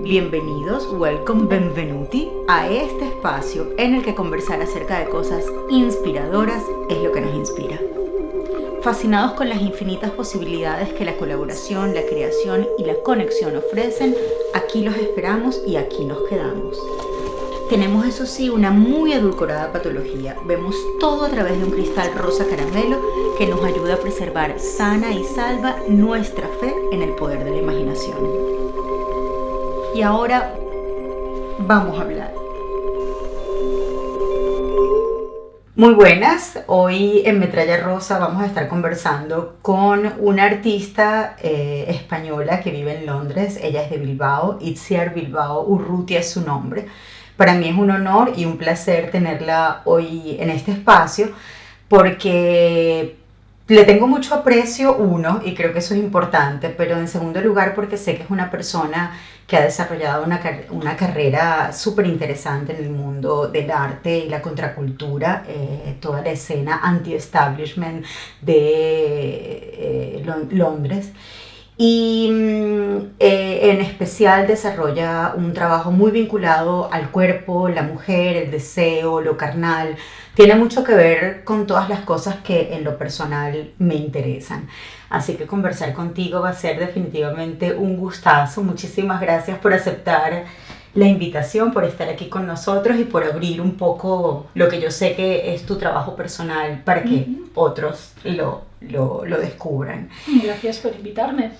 Bienvenidos, welcome, benvenuti a este espacio en el que conversar acerca de cosas inspiradoras es lo que nos inspira. Fascinados con las infinitas posibilidades que la colaboración, la creación y la conexión ofrecen, aquí los esperamos y aquí nos quedamos. Tenemos, eso sí, una muy edulcorada patología. Vemos todo a través de un cristal rosa caramelo que nos ayuda a preservar sana y salva nuestra fe en el poder de la imaginación. Y ahora vamos a hablar. Muy buenas, hoy en Metralla Rosa vamos a estar conversando con una artista española que vive en Londres. Ella es de Bilbao, Itziar Bilbao Urrutia es su nombre. Para mí es un honor y un placer tenerla hoy en este espacio porque le tengo mucho aprecio, uno, y creo que eso es importante, pero en segundo lugar porque sé que es una persona que ha desarrollado una carrera súper interesante en el mundo del arte y la contracultura, toda la escena anti-establishment de Londres. Y en especial desarrolla un trabajo muy vinculado al cuerpo, la mujer, el deseo, lo carnal. Tiene mucho que ver con todas las cosas que en lo personal me interesan. Así que conversar contigo va a ser definitivamente un gustazo. Muchísimas gracias por aceptar la invitación, por estar aquí con nosotros y por abrir un poco lo que yo sé que es tu trabajo personal para que otros lo descubran. Gracias por invitarme.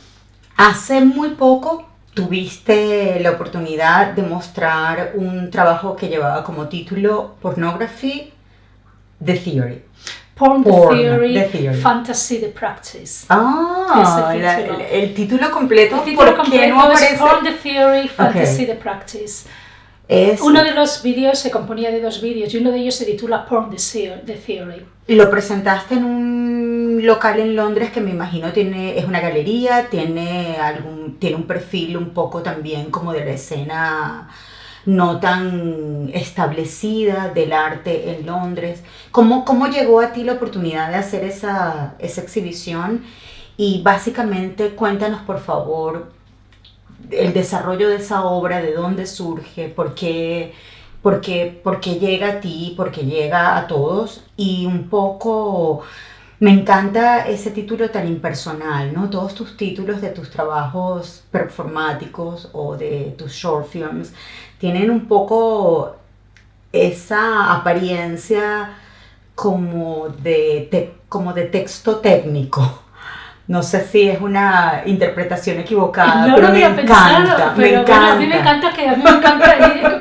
Hace muy poco tuviste la oportunidad de mostrar un trabajo que llevaba como título Pornography, The Theory. Porn, the theory, Fantasy, the Practice. El título completo, el título completo no aparece? Es Porn, the Theory, Fantasy, the Practice. Uno de los vídeos se componía de dos vídeos y uno de ellos se titula Porn, the Theory. Lo presentaste en un local en Londres que me imagino es una galería, tiene un perfil un poco también como de la escena no tan establecida del arte en Londres. ¿Cómo llegó a ti la oportunidad de hacer esa exhibición? Y básicamente cuéntanos por favor el desarrollo de esa obra, de dónde surge, por qué llega a ti, por qué llega a todos, y un poco me encanta ese título tan impersonal, ¿no? Todos tus títulos de tus trabajos performáticos o de tus short films tienen un poco esa apariencia como de texto técnico. No sé si es una interpretación equivocada, no pero lo me encanta. Bueno, a mí me encanta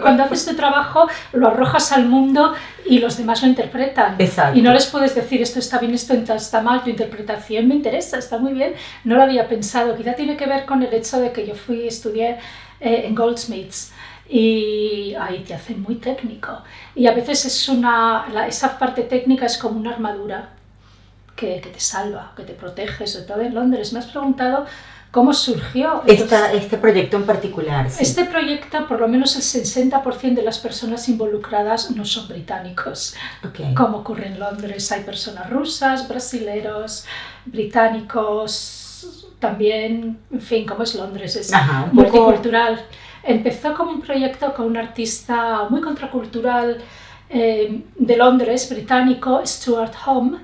cuando haces tu trabajo lo arrojas al mundo y los demás lo interpretan. Exacto. Y no les puedes decir esto está bien, esto está mal, tu interpretación me interesa, está muy bien. No lo había pensado, quizá tiene que ver con el hecho de que yo estudié en Goldsmiths. Y ahí te hacen muy técnico. Y a veces esa parte técnica es como una armadura que te salva, que te protege, sobre todo en Londres. Me has preguntado cómo surgió este proyecto en particular. Sí. Este proyecto, por lo menos el 60% de las personas involucradas no son británicos. Okay. Como ocurre en Londres, hay personas rusas, brasileros, británicos, también, en fin, como es Londres, es multicultural. Empezó como un proyecto con un artista muy contracultural de Londres, británico, Stuart Home,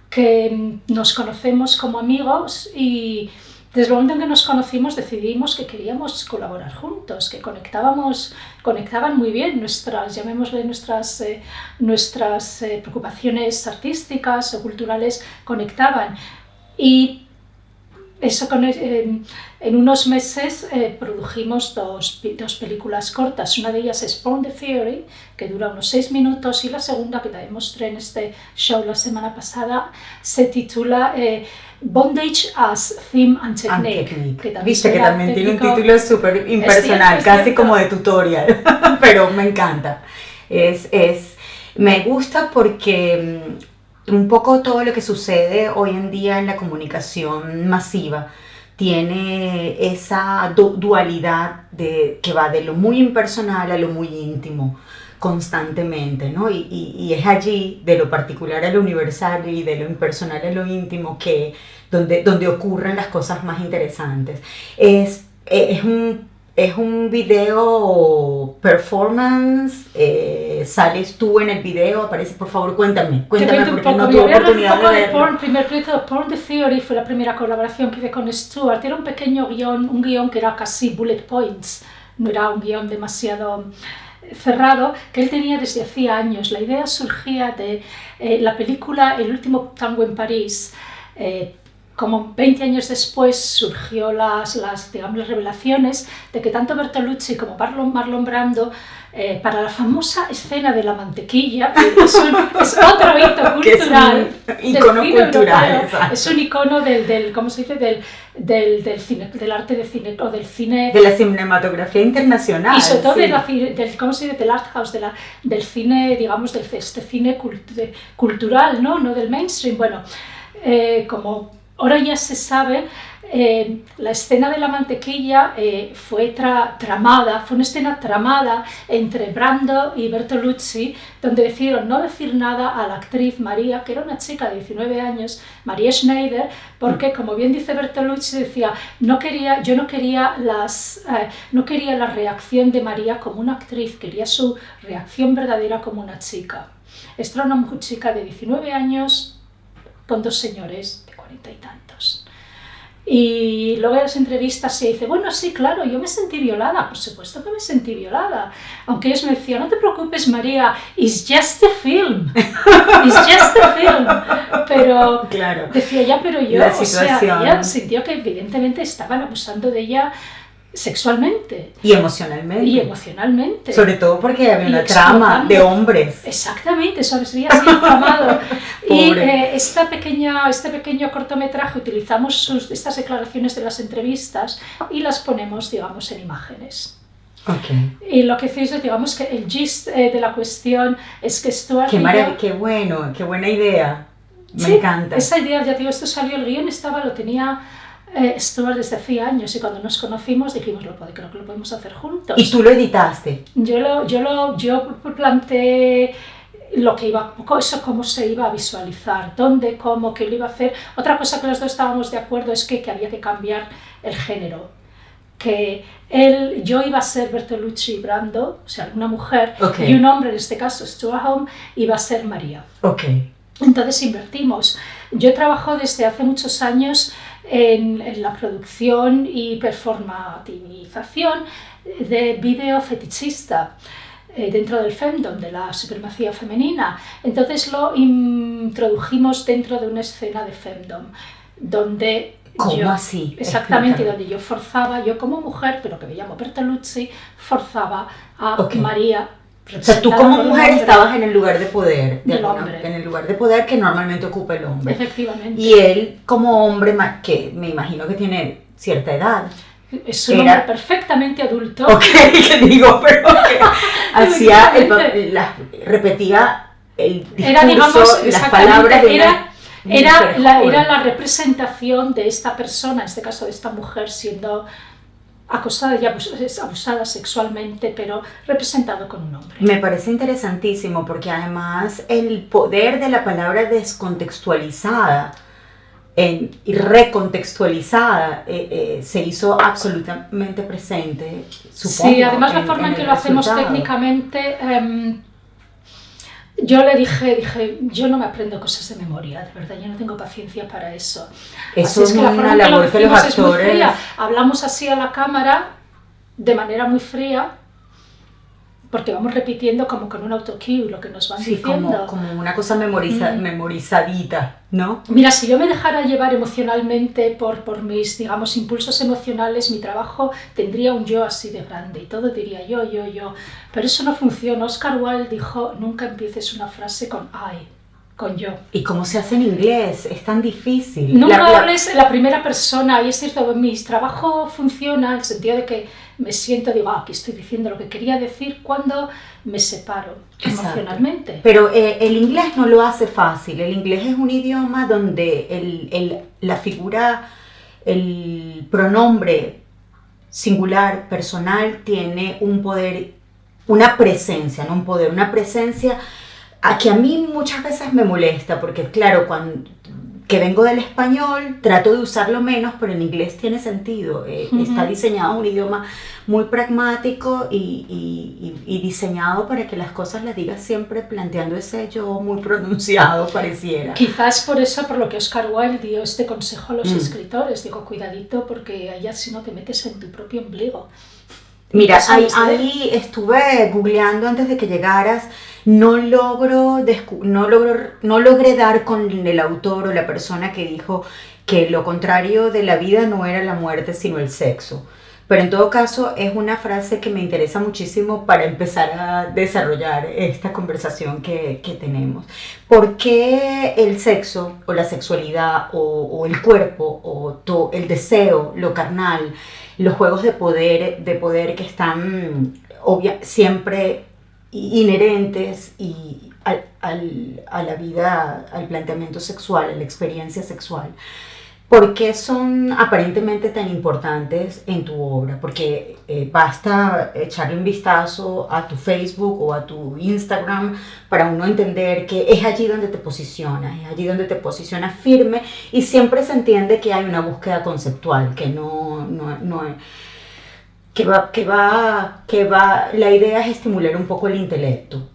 que nos conocemos como amigos y desde el momento en que nos conocimos decidimos que queríamos colaborar juntos, que conectaban muy bien nuestras preocupaciones artísticas o culturales, conectaban. Y eso en unos meses produjimos dos películas cortas. Una de ellas es Porn, the Theory, que dura unos 6 minutos, y la segunda, que también mostré en este show la semana pasada, se titula Bondage as Theme and Technique. Que también tiene un título súper impersonal, casi como de tutorial, pero me encanta. Me gusta porque un poco todo lo que sucede hoy en día en la comunicación masiva tiene esa dualidad que va de lo muy impersonal a lo muy íntimo constantemente, ¿no? Y es allí, de lo particular a lo universal y de lo impersonal a lo íntimo, donde ocurren las cosas más interesantes. Es Es un video performance, sales tú en el video, aparece, por favor, cuéntame porque no tuve oportunidad de verlo. El primer proyecto de Porn the Theory fue la primera colaboración que hice con Stuart. Era un pequeño guión, un guión que era casi bullet points, no era un guión demasiado cerrado, que él tenía desde hacía años. La idea surgía de la película El último tango en París. Como 20 años después surgió las revelaciones de que tanto Bertolucci como Marlon Brando, para la famosa escena de la mantequilla, que es otro hito cultural, es un icono cultural, es un icono ¿cómo se dice? Del cine, del arte de cine, o del cine... De la cinematografía internacional. Y sobre todo ¿cómo se dice? Del art house, del cine, digamos, este cine cultural, ¿no? No del mainstream. Bueno, como ahora ya se sabe, la escena de la mantequilla fue una escena tramada entre Brando y Bertolucci, donde decidieron no decir nada a la actriz María, que era una chica de 19 años, María Schneider, porque, como bien dice Bertolucci, decía, no quería la reacción de María como una actriz, quería su reacción verdadera como una chica. Esta era una chica de 19 años con dos señores de 40 y tantos. Y luego en las entrevistas se dice, bueno, sí, claro, yo me sentí violada. Por supuesto que me sentí violada. Aunque ellos me decían, no te preocupes, María, it's just a film. It's just a film. Pero claro, decía, pero yo, ella sintió que evidentemente estaban abusando de ella sexualmente. Y emocionalmente. Sobre todo porque había una trama de hombres. Exactamente, eso habría sido tramado. Y este pequeño cortometraje utilizamos estas declaraciones de las entrevistas y las ponemos, digamos, en imágenes. Okay. Y lo que hacéis es, digamos, que el gist de la cuestión es que Stuart qué buena idea. Me encanta. Esa idea, ya digo, esto salió, el guión lo tenía Stuart desde hacía años, y cuando nos conocimos dijimos, creo que lo podemos hacer juntos. ¿Y tú lo editaste? Yo planteé lo que iba, cómo se iba a visualizar, dónde, cómo, qué lo iba a hacer. Otra cosa que los dos estábamos de acuerdo es que había que cambiar el género, que yo iba a ser Bertolucci y Brando, o sea, una mujer, okay, y un hombre, en este caso Stuart Home, iba a ser María. Okay. Entonces invertimos. Yo trabajo desde hace muchos años en la producción y performativización de vídeo fetichista dentro del femdom, de la supremacía femenina. Entonces lo introdujimos dentro de una escena de femdom, donde ¿cómo así? Exactamente, donde yo forzaba, yo como mujer, pero que me llamo Bertolucci, forzaba a María. O sea, tú como mujer estabas en el lugar de poder del hombre. En el lugar de poder que normalmente ocupa el hombre. Efectivamente. Y él como hombre, que me imagino que tiene cierta edad. Es un hombre perfectamente adulto. Ok, que digo, pero que hacía, repetía el discurso, digamos, las palabras de era la representación de esta persona, en este caso de esta mujer, siendo acosada y abusada sexualmente, pero representado con un hombre. Me parece interesantísimo porque además el poder de la palabra descontextualizada y recontextualizada se hizo absolutamente presente, supongo. Sí, además la forma en que lo hacemos técnicamente, yo le dije, yo no me aprendo cosas de memoria, de verdad, yo no tengo paciencia para eso. Eso es una labor que los actores... Hablamos así a la cámara de manera muy fría, porque vamos repitiendo como con un autocue lo que nos van diciendo. Como una cosa memorizadita, ¿no? Mira, si yo me dejara llevar emocionalmente por mis, digamos, impulsos emocionales, mi trabajo tendría un yo así de grande y todo diría yo. Pero eso no funciona. Oscar Wilde dijo, nunca empieces una frase con I, con yo. ¿Y cómo se hace en inglés? Es tan difícil. Nunca hables en la primera persona, y es cierto, mi trabajo funciona en el sentido de que me siento, digo, aquí estoy diciendo lo que quería decir cuando me separo emocionalmente. Pero el inglés no lo hace fácil. El inglés es un idioma donde la figura, el pronombre singular, personal, tiene un poder, una presencia, no un poder, una presencia que a mí muchas veces me molesta, porque claro, que vengo del español, trato de usarlo menos, pero en inglés tiene sentido. Está diseñado un idioma muy pragmático y diseñado para que las cosas las digas siempre planteando ese yo muy pronunciado, pareciera. Quizás por eso, por lo que Oscar Wilde dio este consejo a los escritores, digo, cuidadito porque allá si no te metes en tu propio ombligo. Mira, ahí estuve googleando antes de que llegaras, no logré dar con el autor o la persona que dijo que lo contrario de la vida no era la muerte sino el sexo. Pero en todo caso es una frase que me interesa muchísimo para empezar a desarrollar esta conversación que tenemos. ¿Por qué el sexo o la sexualidad o el cuerpo o el deseo, lo carnal, los juegos de poder que están siempre inherentes a la vida, al planteamiento sexual, a la experiencia sexual? ¿Por qué son aparentemente tan importantes en tu obra? Porque basta echarle un vistazo a tu Facebook o a tu Instagram para uno entender que es allí donde te posicionas, es allí donde te posicionas firme y siempre se entiende que hay una búsqueda conceptual, que la idea es estimular un poco el intelecto.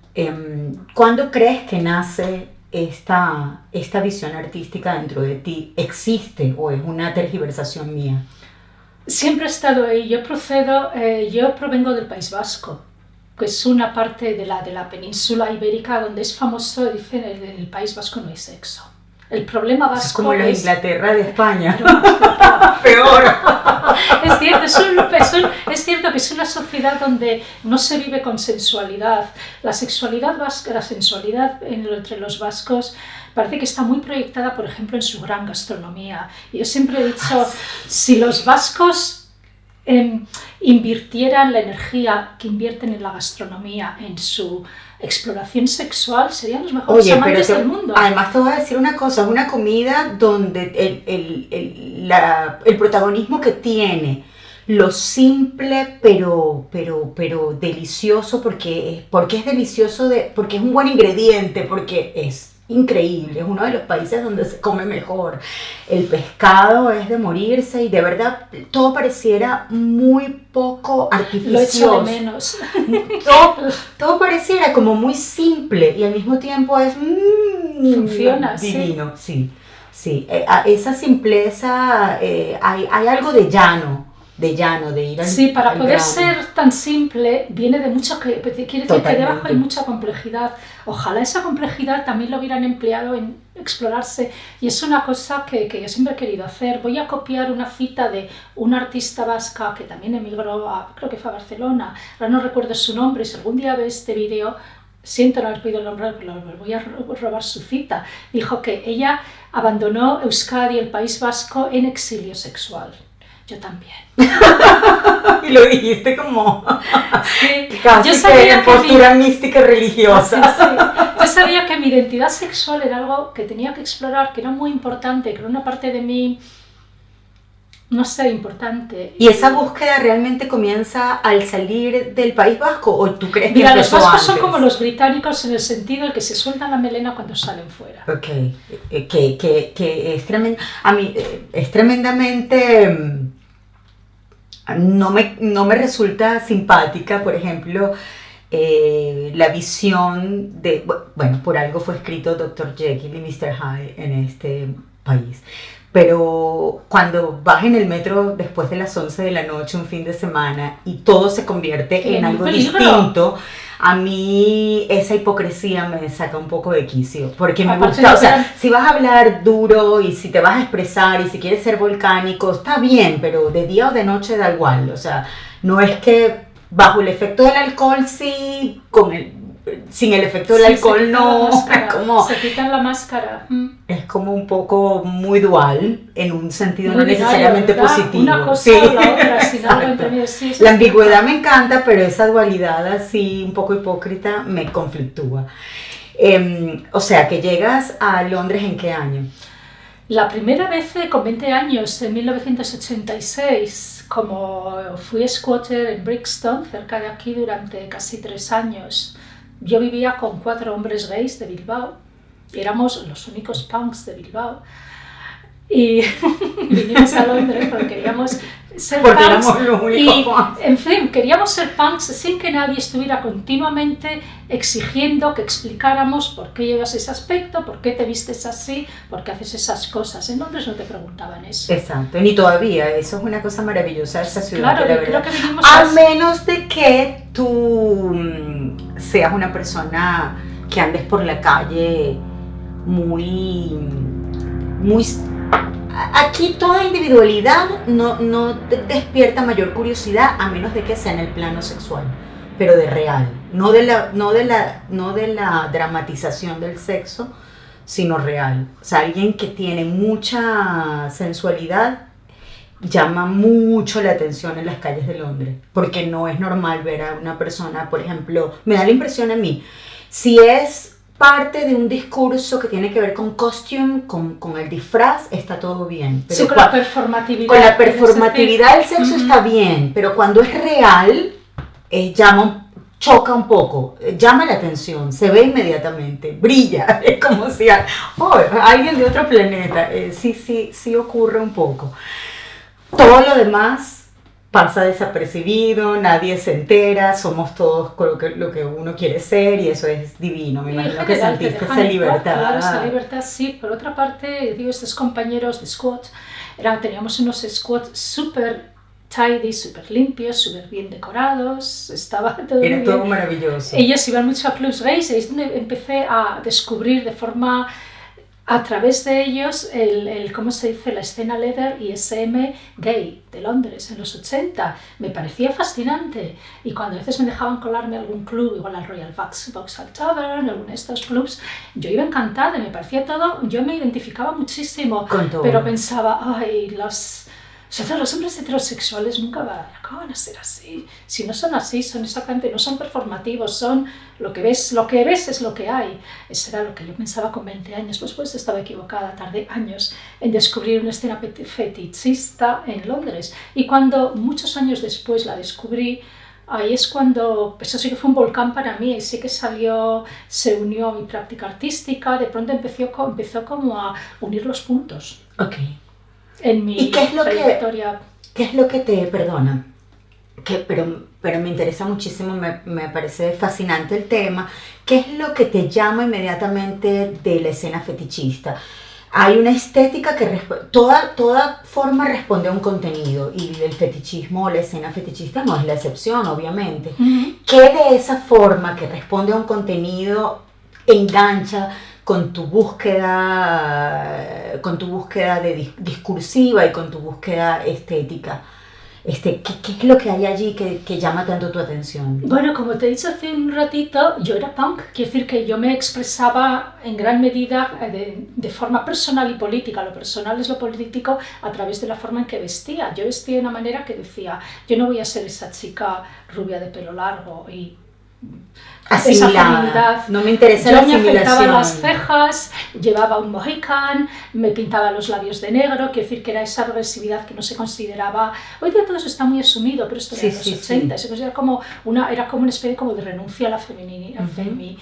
¿Cuándo crees que nace esta visión artística dentro de ti? ¿Existe o es una tergiversación mía? Siempre he estado ahí. Yo provengo del País Vasco, que es una parte de la península ibérica donde es famoso, dicen, en el País Vasco no hay sexo. El problema vasco es como la Inglaterra de España. Peor. Es cierto que es una sociedad donde no se vive con sensualidad. La sensualidad entre los vascos parece que está muy proyectada, por ejemplo, en su gran gastronomía. Yo siempre he dicho, si los vascos invirtieran la energía que invierten en la gastronomía, en su exploración sexual, serían los mejores amantes del mundo. Además te voy a decir una cosa, es una comida donde el protagonismo que tiene, lo simple pero delicioso, porque es delicioso, porque es un buen ingrediente, porque es increíble, es uno de los países donde se come mejor. El pescado es de morirse y de verdad todo pareciera muy poco artificioso. Lo echo de menos. Todo pareciera como muy simple y al mismo tiempo es funciona, divino. Sí. Esa simpleza, hay algo de llano, de ir al Sí, para al poder grano. ser tan simple viene de mucho, quiere decir que debajo hay mucha complejidad. Ojalá esa complejidad también lo hubieran empleado en explorarse, y es una cosa que yo siempre he querido hacer. Voy a copiar una cita de una artista vasca que también emigró creo que fue a Barcelona, ahora no recuerdo su nombre, si algún día ve este vídeo, siento no haber podido nombrar, pero voy a robar su cita. Dijo que ella abandonó Euskadi, el País Vasco, en exilio sexual. Yo también. Y lo dijiste como sí. casi que en postura mística religiosa. Sí. Yo sabía que mi identidad sexual era algo que tenía que explorar, que era muy importante, que era una parte de mí, no sé, importante. ¿Y esa búsqueda realmente comienza al salir del País Vasco o tú crees que Mira, empezó los vascos antes? son como los británicos en el sentido de que se sueltan la melena cuando salen fuera. Ok, que es tremendo. A mí es tremendamente... No me resulta simpática, por ejemplo, la visión de... Bueno, por algo fue escrito Dr. Jekyll y Mr. Hyde en este país. Pero cuando vas en el metro después de las 11 de la noche un fin de semana y todo se convierte en algo distinto, a mí esa hipocresía me saca un poco de quicio, porque me gusta, o sea, si vas a hablar duro y si te vas a expresar y si quieres ser volcánico, está bien, pero de día o de noche da igual, o sea, no es que bajo el efecto del alcohol sí, sin el efecto del alcohol no, se quitan la máscara. Es como un poco muy dual, en un sentido muy no necesariamente ¿verdad? positivo. Una cosa o la otra, sin algo entre medio. Sí, la ambigüedad me encanta, pero esa dualidad así un poco hipócrita me conflictúa. O sea, que llegas a Londres ¿en qué año? La primera vez con 20 años, en 1986, como fui squatter en Brixton, cerca de aquí, durante casi 3 años. Yo vivía con 4 hombres gays de Bilbao, éramos los únicos punks de Bilbao y vinimos a Londres porque queríamos ser Porque punks éramos los únicos y, punks. en fin, queríamos ser punks sin que nadie estuviera continuamente exigiendo que explicáramos por qué llevas ese aspecto, por qué te vistes así, por qué haces esas cosas. En Londres no te preguntaban eso. Exacto, ni todavía, eso es una cosa maravillosa de esta ciudad. Claro, que la yo creo verdad, que vivimos a más... menos de que tú seas una persona que andes por la calle muy... Aquí toda individualidad no te despierta mayor curiosidad a menos de que sea en el plano sexual, pero de real, no de la dramatización del sexo, sino real. O sea, alguien que tiene mucha sensualidad llama mucho la atención en las calles de Londres, porque no es normal ver a una persona, por ejemplo, me da la impresión a mí, si es parte de un discurso que tiene que ver con costume, con el disfraz, está todo bien. Pero sí, con la performatividad. Con la performatividad del sexo está bien, pero cuando es real, choca un poco, llama la atención, se ve inmediatamente, brilla, es como si alguien de otro planeta, sí ocurre un poco. Todo lo demás pasa desapercibido, nadie se entera, somos todos lo que uno quiere ser y eso es divino. Me imagino que sentiste esa libertad. Claro, esa libertad sí. Por otra parte, digo, estos compañeros de squat, teníamos unos squats súper tidy, súper limpios, súper bien decorados, estaba todo Era muy todo bien. maravilloso. Ellos iban mucho a clubs gays y es donde empecé a descubrir de forma... a través de ellos, ¿cómo se dice? La escena leather y SM gay de Londres en los 80. Me parecía fascinante. Y cuando a veces me dejaban colarme a algún club, igual al Royal Vauxhall Tavern, alguno de estos clubs, yo iba encantada y me parecía todo, yo me identificaba muchísimo. Con todo. Pero pensaba, los hombres heterosexuales nunca acaban a ser así. Si no son así, son exactamente, no son performativos, son lo que ves es lo que hay. Eso era lo que yo pensaba con 20 años. Pues estaba equivocada, tardé años en descubrir una escena fetichista en Londres. Y cuando muchos años después la descubrí, ahí es cuando, eso sí que fue un volcán para mí, y sí que se unió a mi práctica artística, de pronto empezó como a unir los puntos. Okay. En mi trayectoria. ¿Qué es lo que te perdona? Pero me interesa muchísimo, me parece fascinante el tema. ¿Qué es lo que te llama inmediatamente de la escena fetichista? Hay una estética que toda forma responde a un contenido y el fetichismo o la escena fetichista no es la excepción, obviamente. Uh-huh. ¿Qué de esa forma que responde a un contenido engancha con tu búsqueda discursiva y con tu búsqueda estética? ¿Qué es lo que hay allí que llama tanto tu atención? Bueno, como te he dicho hace un ratito, yo era punk. Quiere decir que yo me expresaba en gran medida de forma personal y política. Lo personal es lo político a través de la forma en que vestía. Yo vestía de una manera que decía, yo no voy a ser esa chica rubia de pelo largo y... asimilada. Esa feminidad. No me interesa yo la asimilación. Me afeitaba las cejas, llevaba un mohican, me pintaba los labios de negro, quiere decir que era esa agresividad que no se consideraba. Hoy día todo eso está muy asumido, pero esto era en los 80, se considera como una especie como de renuncia a la femineidad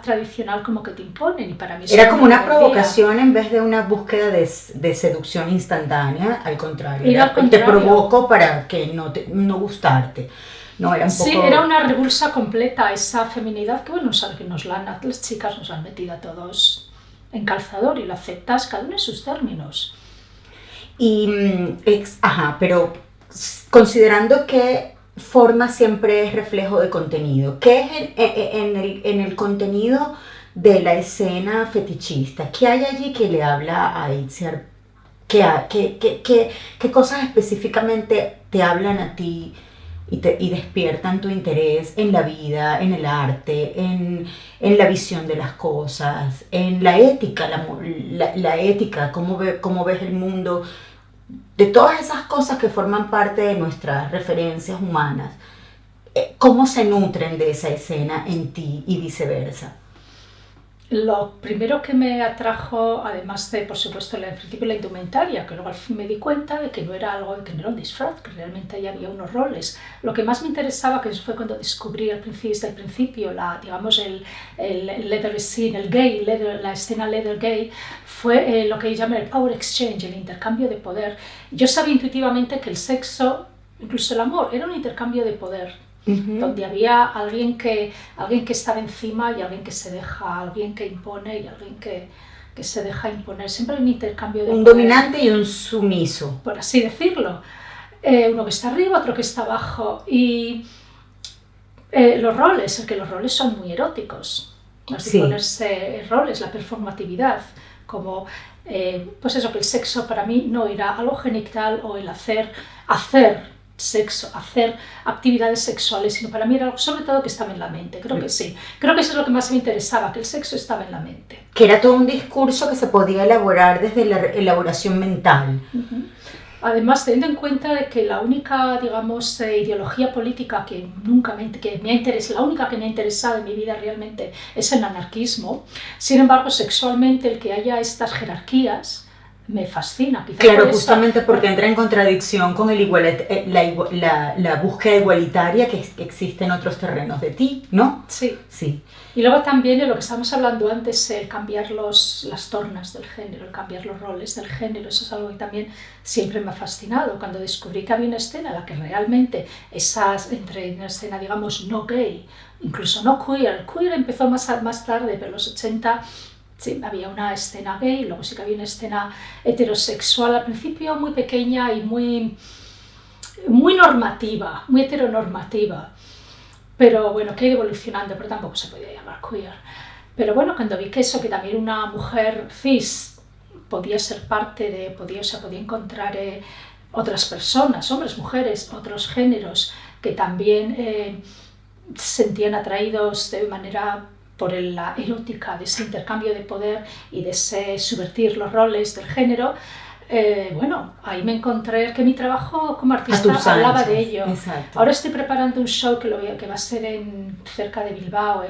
tradicional como que te imponen, y para mí era como una provocación en vez de una búsqueda de seducción instantánea, al contrario, te provoco para que no gustarte. No, era un poco... Sí, era una revulsa completa, esa feminidad que, bueno, las chicas nos la han metido a todos en calzador y lo aceptas cada uno en sus términos. Pero considerando que forma siempre es reflejo de contenido, ¿qué es en el contenido de la escena fetichista? ¿Qué hay allí que le habla a Itziar? ¿Qué cosas específicamente te hablan a ti y despiertan tu interés en la vida, en el arte, en la visión de las cosas, en la ética, la ética, cómo ves el mundo, de todas esas cosas que forman parte de nuestras referencias humanas? ¿Cómo se nutren de esa escena en ti y viceversa? Lo primero que me atrajo, además de, por supuesto, al principio la indumentaria, que luego al fin me di cuenta de que no era algo, que no era un disfraz, que realmente ahí había unos roles. Lo que más me interesaba, que eso fue cuando descubrí desde el principio, digamos, el leather scene, el gay, la escena leather gay, fue lo que llaman el power exchange, el intercambio de poder. Yo sabía intuitivamente que el sexo, incluso el amor, era un intercambio de poder. Donde había alguien que estaba encima y alguien que se deja, alguien que impone y alguien que se deja imponer. Siempre hay un intercambio de un poder. Dominante y un sumiso. Por así decirlo. Uno que está arriba, otro que está abajo. Y los roles son muy eróticos. Así ponerse roles, la performatividad, como pues eso, que el sexo para mí no era algo genital o el hacer sexo, hacer actividades sexuales, sino para mí era algo sobre todo que estaba en la mente. Creo que sí. Creo que eso es lo que más me interesaba, que el sexo estaba en la mente. Que era todo un discurso que se podía elaborar desde la elaboración mental. Además, teniendo en cuenta de que la única, digamos, ideología política que me ha interesado, la única que me ha interesado en mi vida realmente es el anarquismo. Sin embargo, sexualmente el que haya estas jerarquías me fascina. Quizás claro, por justamente porque entra en contradicción con la búsqueda igualitaria que existe en otros terrenos de ti, ¿no? Sí. Sí. Y luego también de lo que estábamos hablando antes, el cambiar las tornas del género, el cambiar los roles del género, eso es algo que también siempre me ha fascinado. Cuando descubrí que había una escena en la que realmente entre una escena, digamos, no gay, incluso no queer, el queer empezó más tarde, pero en los 80 sí, había una escena gay, luego sí que había una escena heterosexual, al principio muy pequeña y muy normativa, muy heteronormativa. Pero bueno, que ha ido evolucionando, pero tampoco se podía llamar queer. Pero bueno, cuando vi que también una mujer cis podía ser parte podía encontrar otras personas, hombres, mujeres, otros géneros, que también se sentían atraídos de manera por la erótica de ese intercambio de poder y de ese subvertir los roles del género, bueno, ahí me encontré que mi trabajo como artista hablaba de ello. Exacto. Ahora estoy preparando un show que va a ser cerca de Bilbao,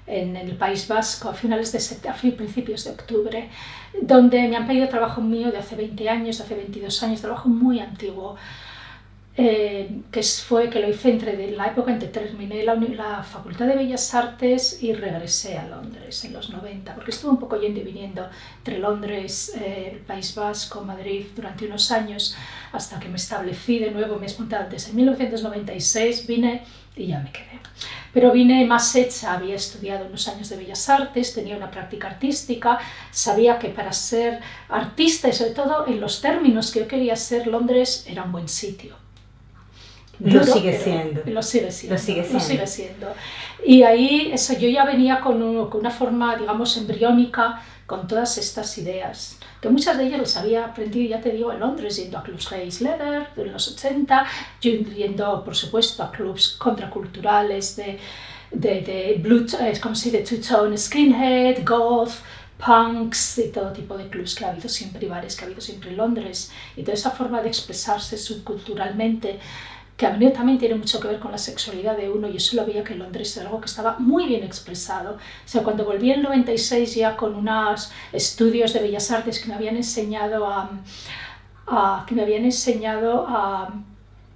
en el País Vasco, a principios de octubre, donde me han pedido trabajo mío de hace 20 años, de hace 22 años, trabajo muy antiguo, que lo hice entre la época en que terminé la Facultad de Bellas Artes y regresé a Londres en los 90, porque estuve un poco yendo y viniendo entre Londres, el País Vasco, Madrid durante unos años, hasta que me establecí de nuevo, me he montado antes. En 1996 vine y ya me quedé. Pero vine más hecha, había estudiado unos años de Bellas Artes, tenía una práctica artística, sabía que para ser artista y sobre todo en los términos que yo quería ser, Londres era un buen sitio. Lo sigue siendo. Lo sigue siendo. Y ahí yo ya venía con una forma, digamos, embriónica, con todas estas ideas, que muchas de ellas las había aprendido, ya te digo, en Londres, yendo a clubs gays leather en los 80, yendo, por supuesto, a clubs contraculturales de two-tone skinhead, goth, punks y todo tipo de clubs que ha habido siempre, y bares que ha habido siempre en Londres, y toda esa forma de expresarse subculturalmente, que a menudo también tiene mucho que ver con la sexualidad de uno, y eso lo veía que en Londres era algo que estaba muy bien expresado. O sea, cuando volví en 96 ya con unos estudios de Bellas Artes que me habían enseñado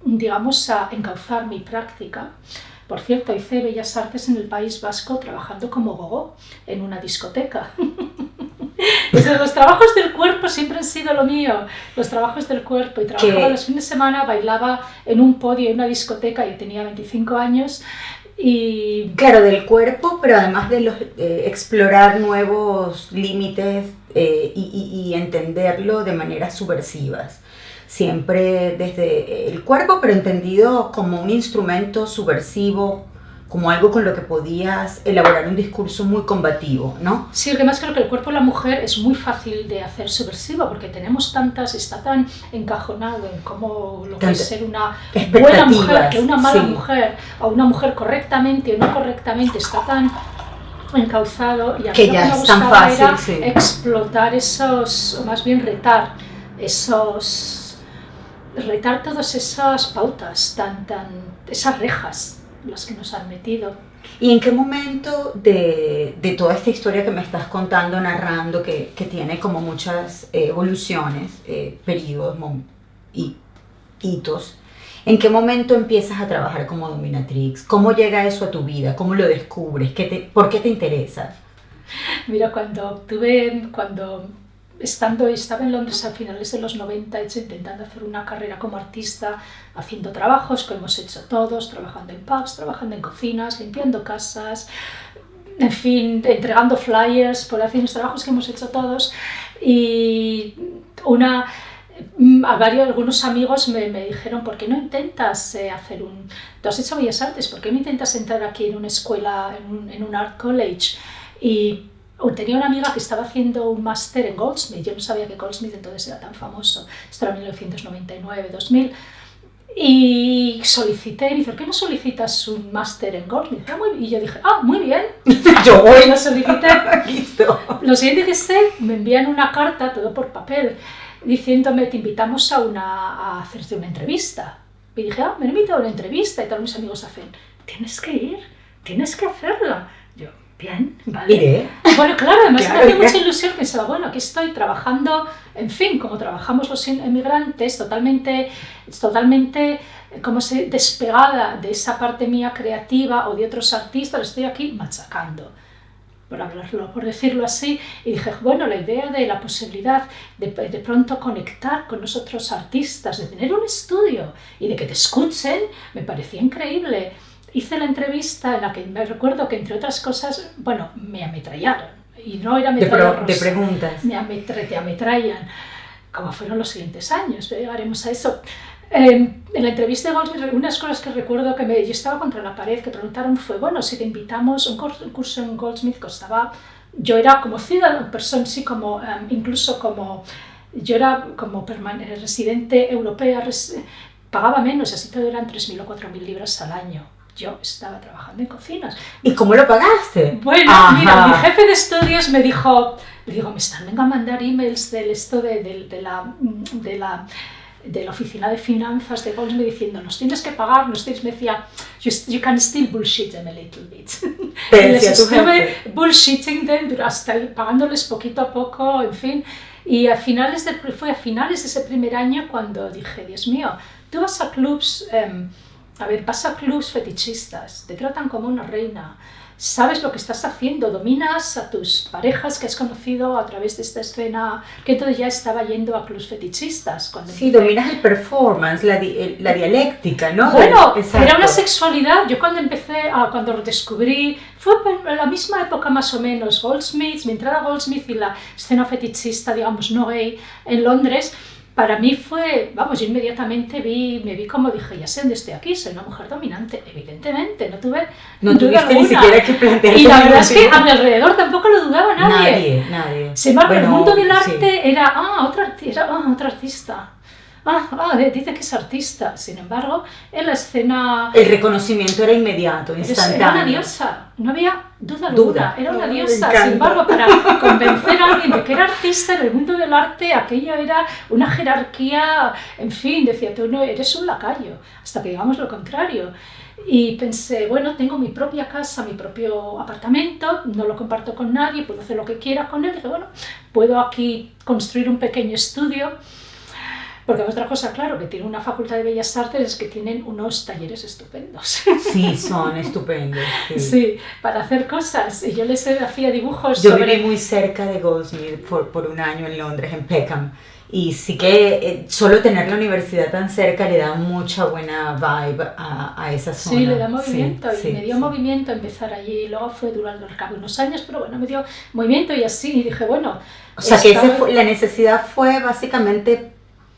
digamos, a encauzar mi práctica. Por cierto, hice Bellas Artes en el País Vasco trabajando como gogó en una discoteca. Desde los trabajos del cuerpo siempre han sido lo mío, los trabajos del cuerpo, y trabajaba los fines de semana, bailaba en un podio en una discoteca y tenía 25 años. Y claro, del cuerpo, pero además de explorar nuevos límites y entenderlo de maneras subversivas. Siempre desde el cuerpo, pero entendido como un instrumento subversivo, como algo con lo que podías elaborar un discurso muy combativo, ¿no? Sí, además creo que el cuerpo de la mujer es muy fácil de hacer subversivo, porque está tan encajonado en cómo lo que es ser una buena mujer, que una mala mujer, o una mujer correctamente o no correctamente, está tan encauzado, y a mí lo que me gustaba era explotar esos, o más bien retar todas esas pautas, esas rejas las que nos han metido. ¿Y en qué momento de toda esta historia que me estás contando, narrando, que tiene como muchas evoluciones, periodos y hitos, en qué momento empiezas a trabajar como dominatrix? ¿Cómo llega eso a tu vida? ¿Cómo lo descubres? ¿Por qué te interesa? Mira, cuando estaba en Londres a finales de los 90, intentando hacer una carrera como artista, haciendo trabajos que hemos hecho todos, trabajando en pubs, trabajando en cocinas, limpiando casas, en fin, entregando flyers, por hacer los trabajos que hemos hecho todos. Y algunos amigos me dijeron, ¿por qué no intentas tú has hecho Bellas Artes, ¿por qué no intentas entrar aquí en una escuela, en un art college? Y tenía una amiga que estaba haciendo un máster en Goldsmith. Yo no sabía que Goldsmith entonces era tan famoso. Esto era en 1999, 2000. Y solicité, me dice, ¿por qué no solicitas un máster en Goldsmith? Y yo dije, muy bien. Yo voy. Lo solicité. Listo. Lo siguiente que sé, me envían una carta, todo por papel, diciéndome, te invitamos a hacerte una entrevista. Y dije, me han invitado a una entrevista. Y todos mis amigos hacen, tienes que ir, tienes que hacerla. Yo, bien, vale. ¿Iré? Bueno, claro, además Claro, me hacía mucha ilusión, pensaba, bueno, aquí estoy trabajando, en fin, como trabajamos los emigrantes, totalmente como despegada de esa parte mía creativa o de otros artistas, estoy aquí machacando, por decirlo así, y dije, bueno, la idea de la posibilidad de pronto conectar con los otros artistas, de tener un estudio y de que te escuchen, me parecía increíble. Hice la entrevista en la que me recuerdo que, entre otras cosas, bueno, me ametrallaron. Y no era ametrallar De preguntas. te ametrallan, como fueron los siguientes años, pero llegaremos a eso. En la entrevista de Goldsmith, unas cosas que recuerdo que yo estaba contra la pared, que preguntaron fue, bueno, si te invitamos, un curso en Goldsmith costaba, yo era como ciudadana, persona, sí, como, incluso como, yo era como residente europea, pagaba menos, así todo eran 3.000 o 4.000 libras al año. Yo estaba trabajando en cocinas. ¿Y cómo lo pagaste? Bueno, mira, mi jefe de estudios me dijo, le digo, me están venga a mandar emails de la oficina de finanzas de Goldsmith diciendo, nos tienes que pagar, me decía, you can still bullshit them a little bit. Y les estuve bullshitting them, hasta pagándoles poquito a poco, en fin. Y fue a finales de ese primer año cuando dije, Dios mío, tú vas a clubs... vas a clubs fetichistas, te tratan como una reina, sabes lo que estás haciendo, dominas a tus parejas que has conocido a través de esta escena, que entonces ya estaba yendo a clubs fetichistas. Sí, dominas el performance, la dialéctica, ¿no? Bueno, era una sexualidad. Yo cuando descubrí, fue en la misma época más o menos, Goldsmith, mi entrada a Goldsmith y la escena fetichista, digamos, no gay, en Londres. Para mí fue, yo inmediatamente me vi como dije, ya sé dónde estoy aquí, soy una mujer dominante, evidentemente, no tuviste ni siquiera que plantear. Y la verdad es que a mi alrededor tampoco lo dudaba nadie. Nadie. Sin embargo, el mundo del arte era, otra artista. Dice que es artista. Sin embargo, en la escena... El reconocimiento era inmediato, instantáneo. Era una diosa, no había duda alguna, era una diosa. Sin embargo, para convencer a alguien de que era artista en el mundo del arte, aquello era una jerarquía, en fin, decía, tú no eres un lacayo, hasta que digamos lo contrario. Y pensé, bueno, tengo mi propia casa, mi propio apartamento, no lo comparto con nadie, puedo hacer lo que quiera con él. Dije, bueno, puedo aquí construir un pequeño estudio. Porque otra cosa, claro, que tiene una facultad de Bellas Artes es que tienen unos talleres estupendos. Sí, son estupendos. Sí, para hacer cosas. Y yo les hacía dibujos Yo viví muy cerca de Goldsmith por un año en Londres, en Peckham. Y sí que solo tener la universidad tan cerca le da mucha buena vibe a esa zona. Sí, le da movimiento. Y me dio movimiento empezar allí. Luego fue durante al cabo de unos años, pero bueno, me dio movimiento y así. Y dije, bueno... O sea, que la necesidad fue básicamente...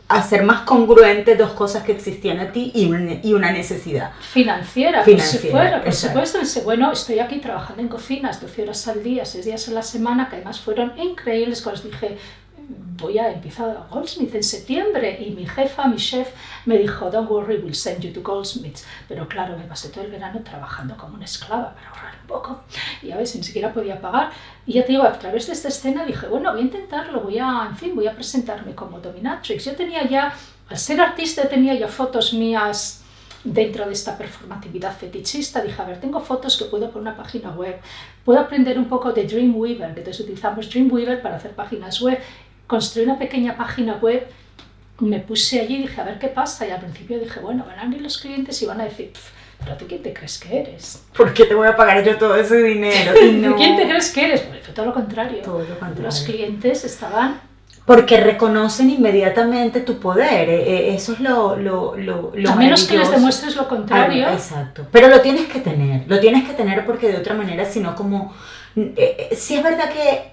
hacer más congruente dos cosas que existían a ti y una necesidad financiera, por supuesto. Pensé, bueno, estoy aquí trabajando en cocinas 12 horas al día, 6 días a la semana, que además fueron increíbles. Cuando les dije, voy a empezar a Goldsmith en septiembre, y mi chef, me dijo, don't worry, we'll send you to Goldsmith. Pero claro, me pasé todo el verano trabajando como una esclava para ahorrar un poco, y a veces ni siquiera podía pagar. Y ya te digo, a través de esta escena dije, bueno, voy a intentarlo, voy a presentarme como dominatrix. Yo tenía ya, al ser artista, tenía ya fotos mías dentro de esta performatividad fetichista, dije, a ver, tengo fotos que puedo poner una página web, puedo aprender un poco de Dreamweaver, que entonces utilizamos Dreamweaver para hacer páginas web, construí una pequeña página web, me puse allí y dije, a ver qué pasa, y al principio dije, bueno, van a venir los clientes y van a decir, ¿pero tú quién te crees que eres? ¿Por qué te voy a pagar yo todo ese dinero? Y no. ¿Quién te crees que eres? Pues fue todo lo contrario. Todo lo contrario. Los clientes estaban... Porque reconocen inmediatamente tu poder, eso es lo a menos que les maravilloso. demuestres lo contrario. Exacto, pero lo tienes que tener porque de otra manera, si no como... sí es verdad que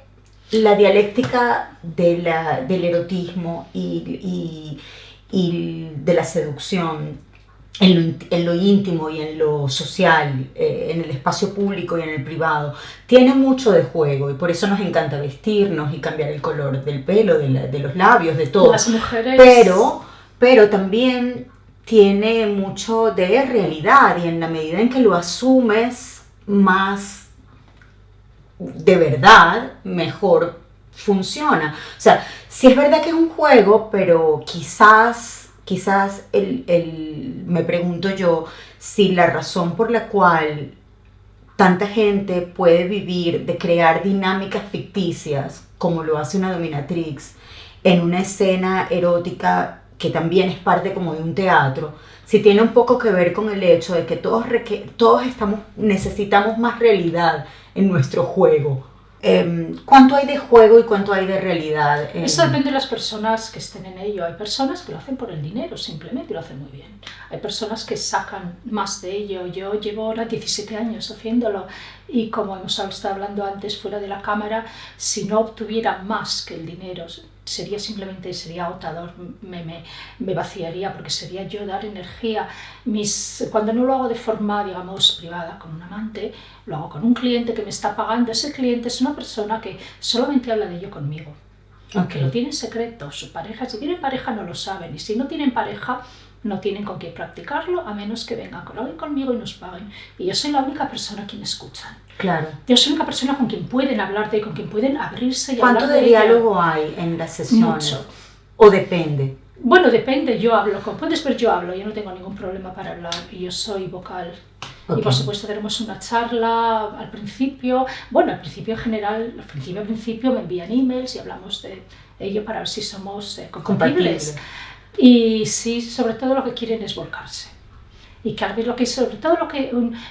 la dialéctica del erotismo y de la seducción en lo íntimo y en lo social, en el espacio público y en el privado, tiene mucho de juego y por eso nos encanta vestirnos y cambiar el color del pelo, de los labios, de todo. Las mujeres... Pero también tiene mucho de realidad y en la medida en que lo asumes más de verdad, mejor funciona. O sea, sí es verdad que es un juego, pero quizás me pregunto yo si la razón por la cual tanta gente puede vivir de crear dinámicas ficticias, como lo hace una dominatrix, en una escena erótica que también es parte como de un teatro, si tiene un poco que ver con el hecho de que todos necesitamos más realidad en nuestro juego. ¿Cuánto hay de juego y cuánto hay de realidad? Eso depende de las personas que estén en ello. Hay personas que lo hacen por el dinero simplemente y lo hacen muy bien. Hay personas que sacan más de ello. Yo llevo ahora 17 años haciéndolo y como hemos estado hablando antes fuera de la cámara, si no obtuviera más que el dinero, sería agotador, me vaciaría porque sería yo dar energía. Cuando no lo hago de forma, digamos, privada con un amante, lo hago con un cliente que me está pagando. Ese cliente es una persona que solamente habla de ello conmigo, que lo tiene en secreto. Su pareja, si tienen pareja no lo saben, y si no tienen pareja no tienen con quién practicarlo, a menos que vengan con alguien conmigo y nos paguen. Y yo soy la única persona a quien escuchan. Claro. Yo soy la única persona con quien pueden hablar de, con quien pueden abrirse y hablar de ¿Cuánto de diálogo hay en las sesiones? Mucho. ¿O depende? Bueno, depende, yo hablo. Como puedes ver, yo hablo, yo no tengo ningún problema para hablar y yo soy vocal. Okay. Y por supuesto tenemos una charla al principio. Bueno, al principio en general, al principio me envían emails y hablamos de ello para ver si somos compatibles. Y sí, sobre todo lo que quieren es volcarse. Y cada vez sobre todo en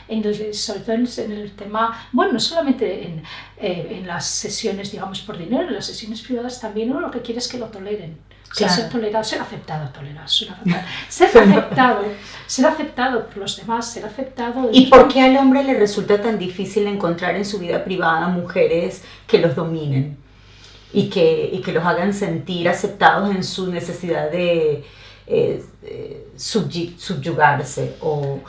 el tema, bueno, no solamente en las sesiones, digamos, por dinero, en las sesiones privadas también uno lo que quiere es que lo toleren. Claro. Ser tolerado, ser aceptado por los demás, ser aceptado. ¿Y por qué al hombre le resulta tan difícil encontrar en su vida privada mujeres que los dominen y que los hagan sentir aceptados en su necesidad de subyugarse?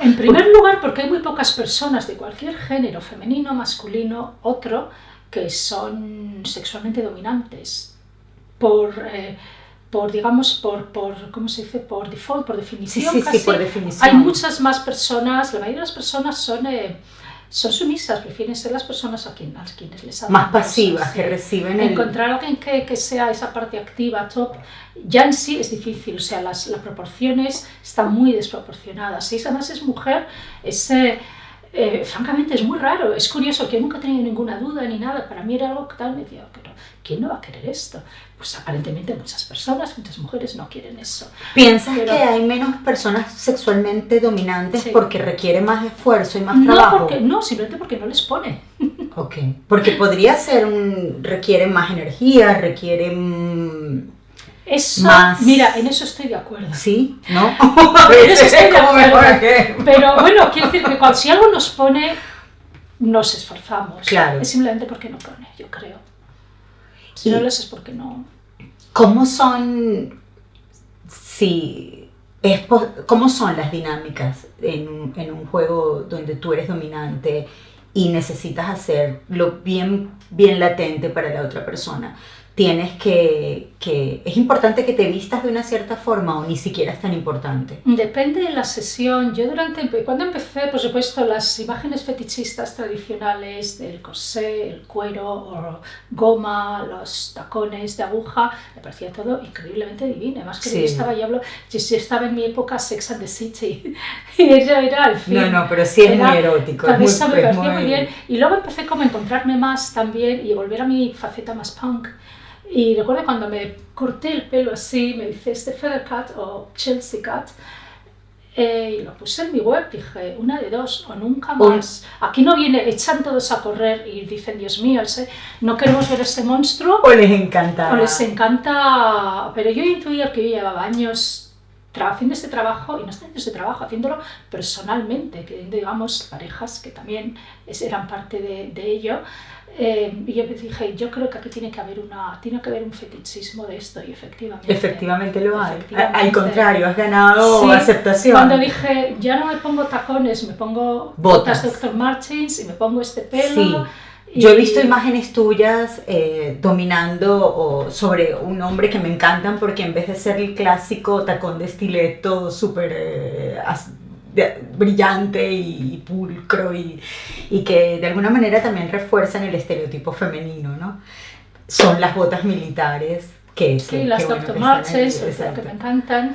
En primer lugar, porque hay muy pocas personas de cualquier género, femenino, masculino, otro, que son sexualmente dominantes ¿cómo se dice? Por default, por definición. Sí, por definición. Hay muchas más personas, la mayoría de las personas son sumisas, prefieren ser las personas a quienes les hacen más pasivas, cosas, que reciben encontrar a alguien que sea esa parte activa, top, ya en sí es difícil, o sea, las proporciones están muy desproporcionadas. Si además es mujer, francamente es muy raro, es curioso, que nunca he tenido ninguna duda ni nada, para mí era algo que tal, me decía, pero ¿quién no va a querer esto? Pues aparentemente muchas mujeres no quieren eso. ¿Piensas que hay menos personas sexualmente dominantes porque requiere más esfuerzo y más trabajo? No, simplemente porque no les pone. Ok, porque podría ser requiere más energía, requiere eso, más... Mira, en eso estoy de acuerdo. ¿Sí? ¿No? En eso estoy de acuerdo. Pero bueno, quiero decir que si algo nos pone, nos esforzamos. Claro. Es simplemente porque no pone, yo creo. Si no lo es porque no... ¿Cómo son las dinámicas en un juego donde tú eres dominante y necesitas hacerlo bien latente para la otra persona? Tienes que que es importante que te vistas de una cierta forma o ni siquiera es tan importante? Depende de la sesión. Yo cuando empecé, por supuesto, las imágenes fetichistas tradicionales del corsé, el cuero, o goma, los tacones de aguja, me parecía todo increíblemente divino. Además que yo estaba en mi época Sex and the City y ella era el fin. No, pero sí es muy erótico. Eso me parecía muy bien. Y luego empecé como a encontrarme más también y volver a mi faceta más punk. Y recuerdo cuando me corté el pelo así, me hice este feather cut o Chelsea cut, y lo puse en mi web, dije, una de dos, o nunca más. Aquí no viene, echan todos a correr y dicen, Dios mío, no queremos ver ese monstruo. O les encanta. O les encanta, pero yo intuía que yo llevaba años haciendo este trabajo, y no haciendo este trabajo, haciéndolo personalmente, que digamos parejas que también eran parte de ello. Y yo dije, yo creo que aquí tiene que haber un fetichismo de esto, y efectivamente lo hay. Al contrario, has ganado aceptación. Cuando dije, ya no me pongo tacones, me pongo botas Dr. Martens y me pongo este pelo. Sí. Yo he visto imágenes tuyas dominando sobre un hombre que me encantan, porque en vez de ser el clásico tacón de estileto súper brillante y pulcro y que de alguna manera también refuerzan el estereotipo femenino, ¿no? Son las botas militares las Dr. Martens, que me encantan.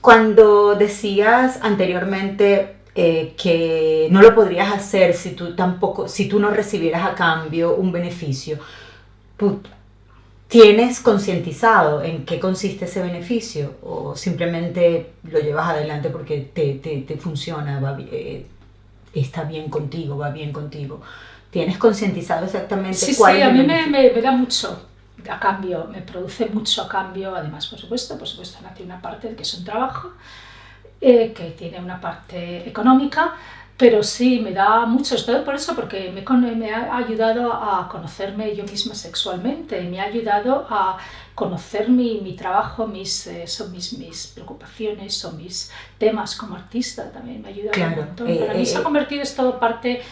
Cuando decías anteriormente que no lo podrías hacer si tú no recibieras a cambio un beneficio, ¿tienes concientizado en qué consiste ese beneficio o simplemente lo llevas adelante porque te funciona, está bien contigo, va bien contigo? ¿Tienes concientizado exactamente cuál es el beneficio? A mí me da mucho a cambio, me produce mucho a cambio. Además, por supuesto, tiene una parte que es un trabajo, que tiene una parte económica, pero sí, me da mucho, es todo por eso, porque me ha ayudado a conocerme yo misma sexualmente, me ha ayudado a conocer mi trabajo, mis preocupaciones o mis temas como artista, también me ayuda un montón. Para mí se ha convertido, es todo parte,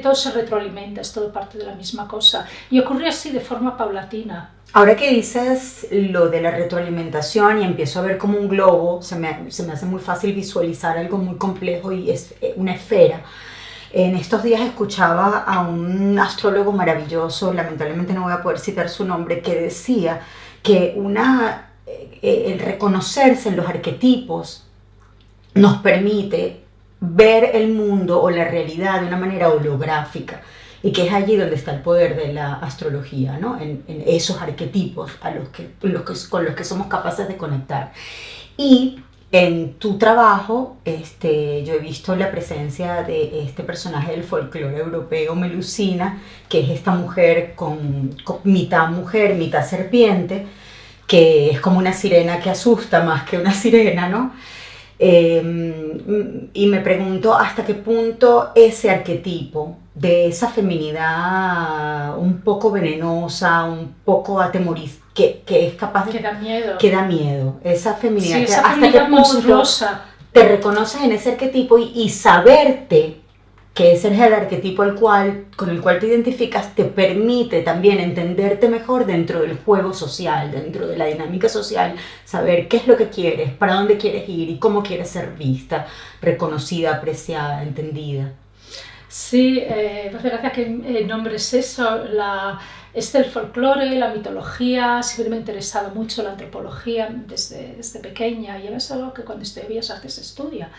todo se retroalimenta, es todo parte de la misma cosa, y ocurre así de forma paulatina. Ahora que dices lo de la retroalimentación y empiezo a ver como un globo, se me hace muy fácil visualizar algo muy complejo y es una esfera. En estos días escuchaba a un astrólogo maravilloso, lamentablemente no voy a poder citar su nombre, que decía que el reconocerse en los arquetipos nos permite ver el mundo o la realidad de una manera holográfica. Y que es allí donde está el poder de la astrología, ¿no? En esos arquetipos con los que somos capaces de conectar. Y en tu trabajo, yo he visto la presencia de este personaje del folclore europeo, Melusina, que es esta mujer con mitad mujer, mitad serpiente, que es como una sirena que asusta más que una sirena, ¿no? Y me pregunto hasta qué punto ese arquetipo de esa feminidad un poco venenosa, un poco atemorizante, que es capaz de... Que da miedo. Esa feminidad, sí, esa feminidad monstruosa. Te reconoces en ese arquetipo y saberte que ese es el arquetipo con el cual te identificas, te permite también entenderte mejor dentro del juego social, dentro de la dinámica social, saber qué es lo que quieres, para dónde quieres ir y cómo quieres ser vista, reconocida, apreciada, entendida. Sí, me hace gracia que nombres eso, el folclore, la mitología. Siempre me ha interesado mucho la antropología desde pequeña, y es algo que cuando estudié Bellas Artes se estudia.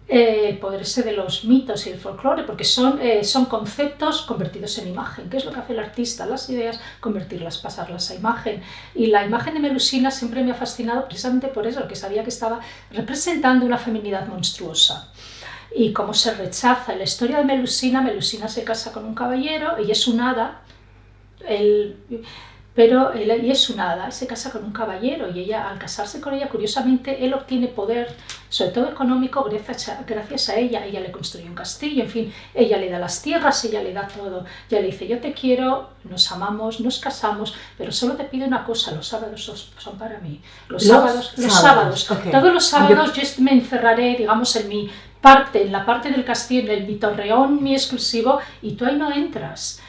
El poder ese de los mitos y el folclore, porque son conceptos convertidos en imagen. ¿Qué es lo que hace el artista? Las ideas, convertirlas, pasarlas a imagen. Y la imagen de Melusina siempre me ha fascinado precisamente por eso, porque sabía que estaba representando una feminidad monstruosa. Y cómo se rechaza. En la historia de Melusina se casa con un caballero, ella es un hada, pero ella es una hada, se casa con un caballero, y ella, al casarse con ella, curiosamente, él obtiene poder, sobre todo económico, gracias a ella. Ella le construye un castillo, en fin, ella le da las tierras, ella le da todo. Ella le dice, yo te quiero, nos amamos, nos casamos, pero solo te pido una cosa, los sábados son para mí. Los sábados. Okay. Todos los sábados yo me encerraré, digamos, en la parte del castillo, en mi torreón, mi exclusivo, y tú ahí no entras.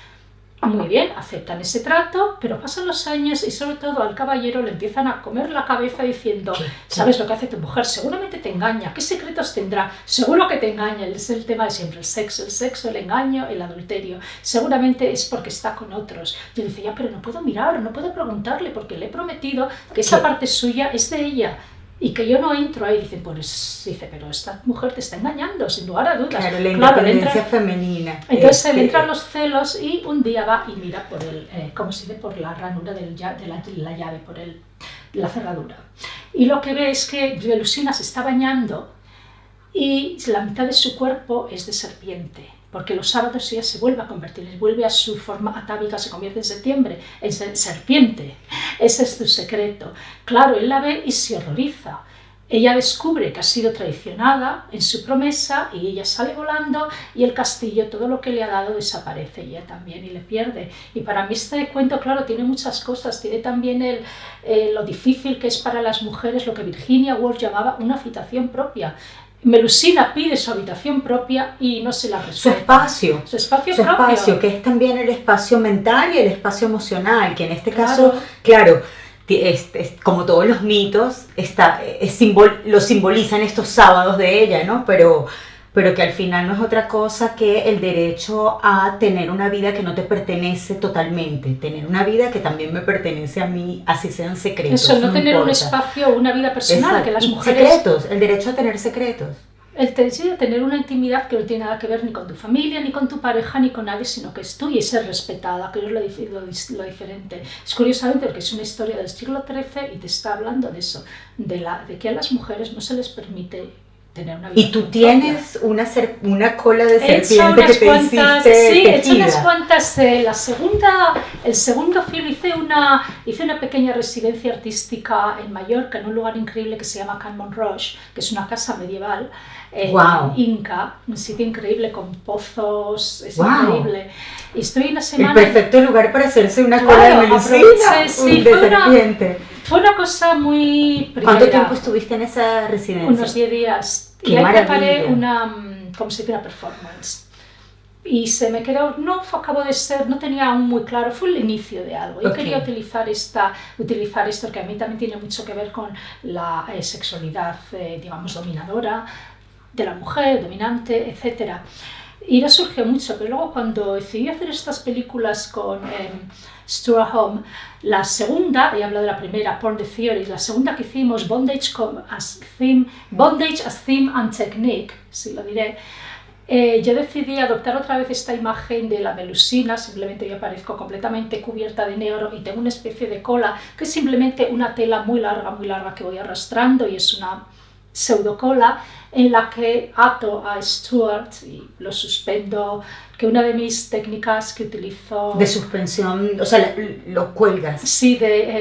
Muy bien, aceptan ese trato, pero pasan los años y sobre todo al caballero le empiezan a comer la cabeza diciendo, ¿sabes lo que hace tu mujer? Seguramente te engaña, ¿qué secretos tendrá? Seguro que te engaña, es el tema de siempre, el sexo, el engaño, el adulterio. Seguramente es porque está con otros. Yo decía, pero no puedo mirar, no puedo preguntarle porque le he prometido que esa parte suya es de ella. Y que yo no entro ahí, dicen, pues, dice, pero esta mujer te está engañando, sin lugar a dudas. Claro, la independencia femenina. Entonces le entran los celos y un día va y mira por ¿cómo se dice? Por la ranura de la llave, por la cerradura. Y lo que ve es que Melusina se está bañando y la mitad de su cuerpo es de serpiente. Porque los sábados ella se vuelve a convertir, vuelve a su forma atávica, se convierte en septiembre, en serpiente. Ese es su secreto. Claro, él la ve y se horroriza. Ella descubre que ha sido traicionada en su promesa y ella sale volando y el castillo, todo lo que le ha dado, desaparece. Y ella también y le pierde. Y para mí este cuento, claro, tiene muchas cosas. Tiene también lo difícil que es para las mujeres, lo que Virginia Woolf llamaba una habitación propia. Melusina pide su habitación propia y no se la respeta. Su espacio propio. Que es también el espacio mental y el espacio emocional, que en este caso, claro, como todos los mitos, lo simbolizan estos sábados de ella, ¿no? Pero que al final no es otra cosa que el derecho a tener una vida que no te pertenece totalmente, tener una vida que también me pertenece a mí, así sean secretos. Eso, no tener un espacio, una vida personal. Exacto. Que las mujeres... Secretos, el derecho a tener secretos. El derecho de tener una intimidad que no tiene nada que ver ni con tu familia, ni con tu pareja, ni con nadie, sino que es tuya y ser respetada, que es lo diferente. Es curiosamente porque es una historia del siglo XIII y te está hablando de eso, de que a las mujeres no se les permite tener una vida. Y tú tienes una cola de serpiente que te hiciste. Sí, he hecho unas cuantas. El segundo film hice una pequeña residencia artística en Mallorca, en un lugar increíble que se llama Can Monroig, que es una casa medieval. Inca, un sitio increíble con pozos, es increíble. Y estoy una semana... El perfecto lugar para hacerse una cola de Melusina, de serpiente. Fue una cosa muy primera. ¿Cuánto tiempo estuviste en esa residencia? Unos 10 días. Y ahí preparé una performance. Y se me quedó, acabó de ser, no tenía aún muy claro, fue el inicio de algo. Yo quería utilizar esto que a mí también tiene mucho que ver con la sexualidad, digamos, dominadora de la mujer, dominante, etc. Y no surgió mucho, pero luego cuando decidí hacer estas películas con Stuart Home, la segunda, he hablado de la primera, Porn the Theory, la segunda que hicimos, Bondage as Theme and Technique, si lo diré, yo decidí adoptar otra vez esta imagen de la Melusina, simplemente yo aparezco completamente cubierta de negro y tengo una especie de cola que es simplemente una tela muy larga que voy arrastrando y es una pseudocola en la que ato a Stuart y lo suspendo, que una de mis técnicas que utilizo... De suspensión, o sea, lo cuelgas. Sí,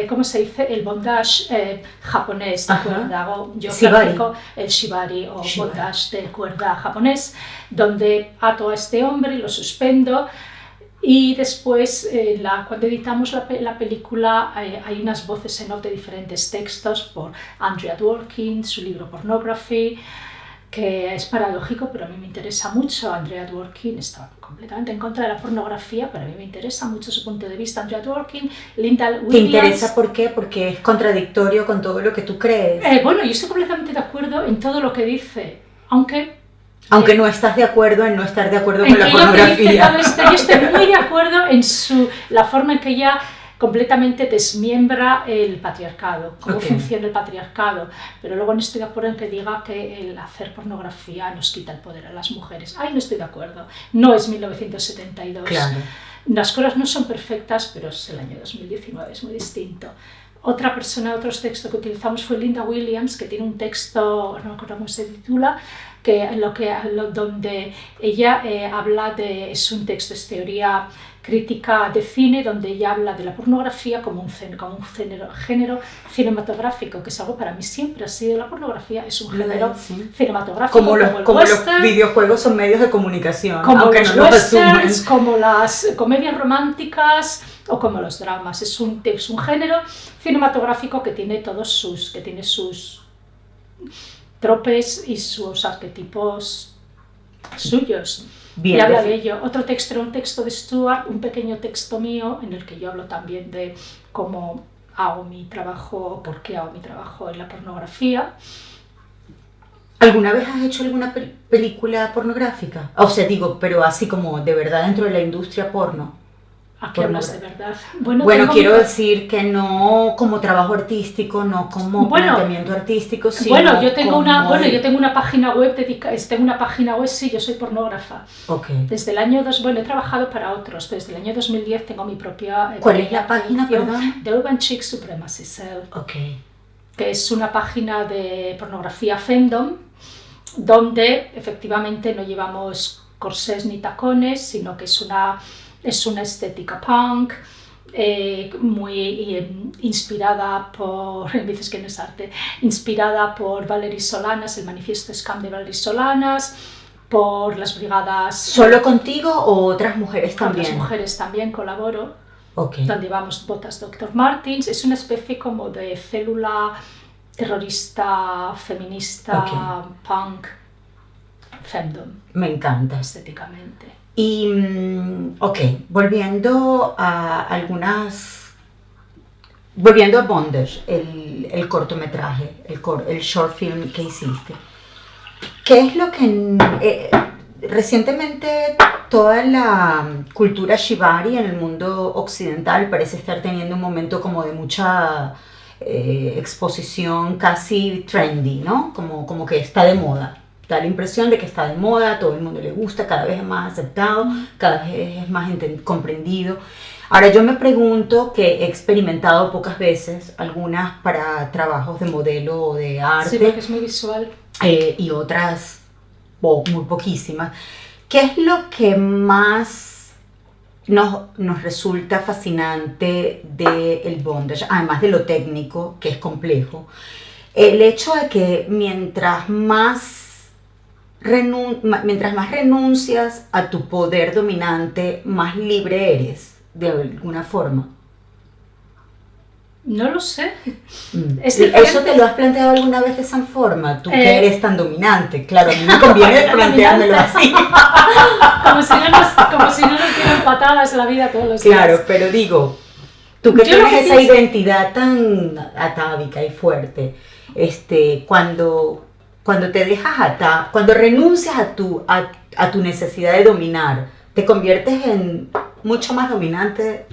¿cómo se dice? El bondage japonés de cuerda. Yo practico el shibari o bondage de cuerda japonés, donde ato a este hombre y lo suspendo. Y después, cuando editamos la película, hay unas voces en off de diferentes textos por Andrea Dworkin, su libro Pornography, que es paradójico, pero a mí me interesa mucho. Andrea Dworkin está completamente en contra de la pornografía, pero a mí me interesa mucho su punto de vista. Andrea Dworkin, Linda Williams... ¿Te interesa por qué? Porque es contradictorio con todo lo que tú crees. Bueno, yo estoy completamente de acuerdo en todo lo que dice, aunque no estás de acuerdo en no estar de acuerdo con la pornografía. Yo estoy muy de acuerdo en la forma en que ella completamente desmiembra el patriarcado, cómo funciona el patriarcado, pero luego no estoy de acuerdo en que diga que el hacer pornografía nos quita el poder a las mujeres. Ahí no estoy de acuerdo. No es 1972. Claro. Las cosas no son perfectas, pero es el año 2019, es muy distinto. Otros textos que utilizamos fue Linda Williams, que tiene un texto, no me acuerdo cómo se titula, donde ella es un texto, es teoría crítica de cine, donde ella habla de la pornografía como un género cinematográfico, que es algo para mí siempre ha sido. La pornografía es un género cinematográfico, como los videojuegos son medios de comunicación, como aunque los no westerns, como las comedias románticas o como los dramas. Es un género cinematográfico que tiene sus tropes y sus arquetipos suyos. Bien, y habla de ello. Otro texto era un texto de Stuart, un pequeño texto mío en el que yo hablo también de cómo hago mi trabajo, por qué hago mi trabajo en la pornografía. ¿Alguna vez has hecho alguna película pornográfica? O sea, digo, pero así como de verdad dentro de la industria porno. ¿A qué hablas de verdad? Bueno, quiero decir que no como trabajo artístico, no como planteamiento artístico, sino bueno, yo tengo una página web sí, yo soy pornógrafa. Okay. Desde el año he trabajado para otros. Desde el año 2010 tengo mi propia. ¿Cuál es la página, perdón? The Urban Chick Supremacy Cell. Okay. Que es una página de pornografía femdom, donde efectivamente no llevamos corsés ni tacones, sino que es una estética punk, muy inspirada por, dices que no es arte, inspirada por Valerie Solanas, el manifiesto Scam de Valerie Solanas, por las brigadas... ¿Solo contigo o otras mujeres también? Otras mujeres también colaboro. Okay. Donde llevamos botas Dr. Martens, es una especie como de célula terrorista, feminista, punk, femdom. Me encanta. Estéticamente. Y, volviendo a Bondage, el cortometraje, el short film que hiciste. ¿Qué es lo que recientemente toda la cultura shibari en el mundo occidental parece estar teniendo un momento como de mucha exposición casi trendy, ¿no? Como que está de moda. Da la impresión de que está de moda, todo el mundo le gusta, cada vez es más aceptado, cada vez es más comprendido. Ahora yo me pregunto, que he experimentado pocas veces, algunas para trabajos de modelo o de arte. Sí, porque es muy visual. Y otras muy poquísimas. ¿Qué es lo que más nos resulta fascinante del bondage, además de lo técnico, que es complejo? El hecho de que mientras más renuncias a tu poder dominante, más libre eres, de alguna forma. No lo sé. ¿Eso te lo has planteado alguna vez de esa forma? Tú que eres tan dominante. Claro, a mí me conviene planteármelo así. como si no nos dieran patadas la vida todos los días. Claro, pero digo, tú que tienes esa identidad tan atávica y fuerte, cuando te dejas atar, cuando renuncias a tu necesidad de dominar, te conviertes en mucho más dominante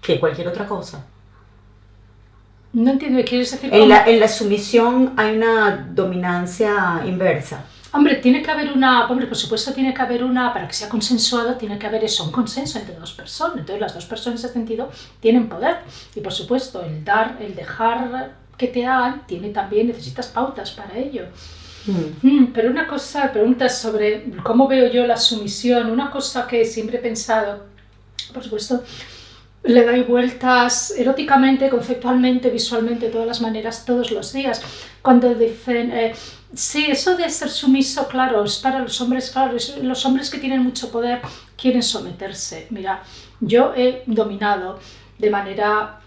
que cualquier otra cosa. No entiendo, ¿quieres decir en la sumisión hay una dominancia inversa. Hombre, por supuesto tiene que haber para que sea consensuado, tiene que haber un consenso entre dos personas. Entonces las dos personas en ese sentido tienen poder. Y por supuesto, el dejar que te hagan, necesitas pautas para ello. Pero preguntas sobre cómo veo yo la sumisión, una cosa que siempre he pensado, por supuesto, le doy vueltas eróticamente, conceptualmente, visualmente, de todas las maneras, todos los días. Cuando dicen, sí, eso de ser sumiso, claro, es para los hombres, claro, los hombres que tienen mucho poder quieren someterse. Mira, yo he dominado de manera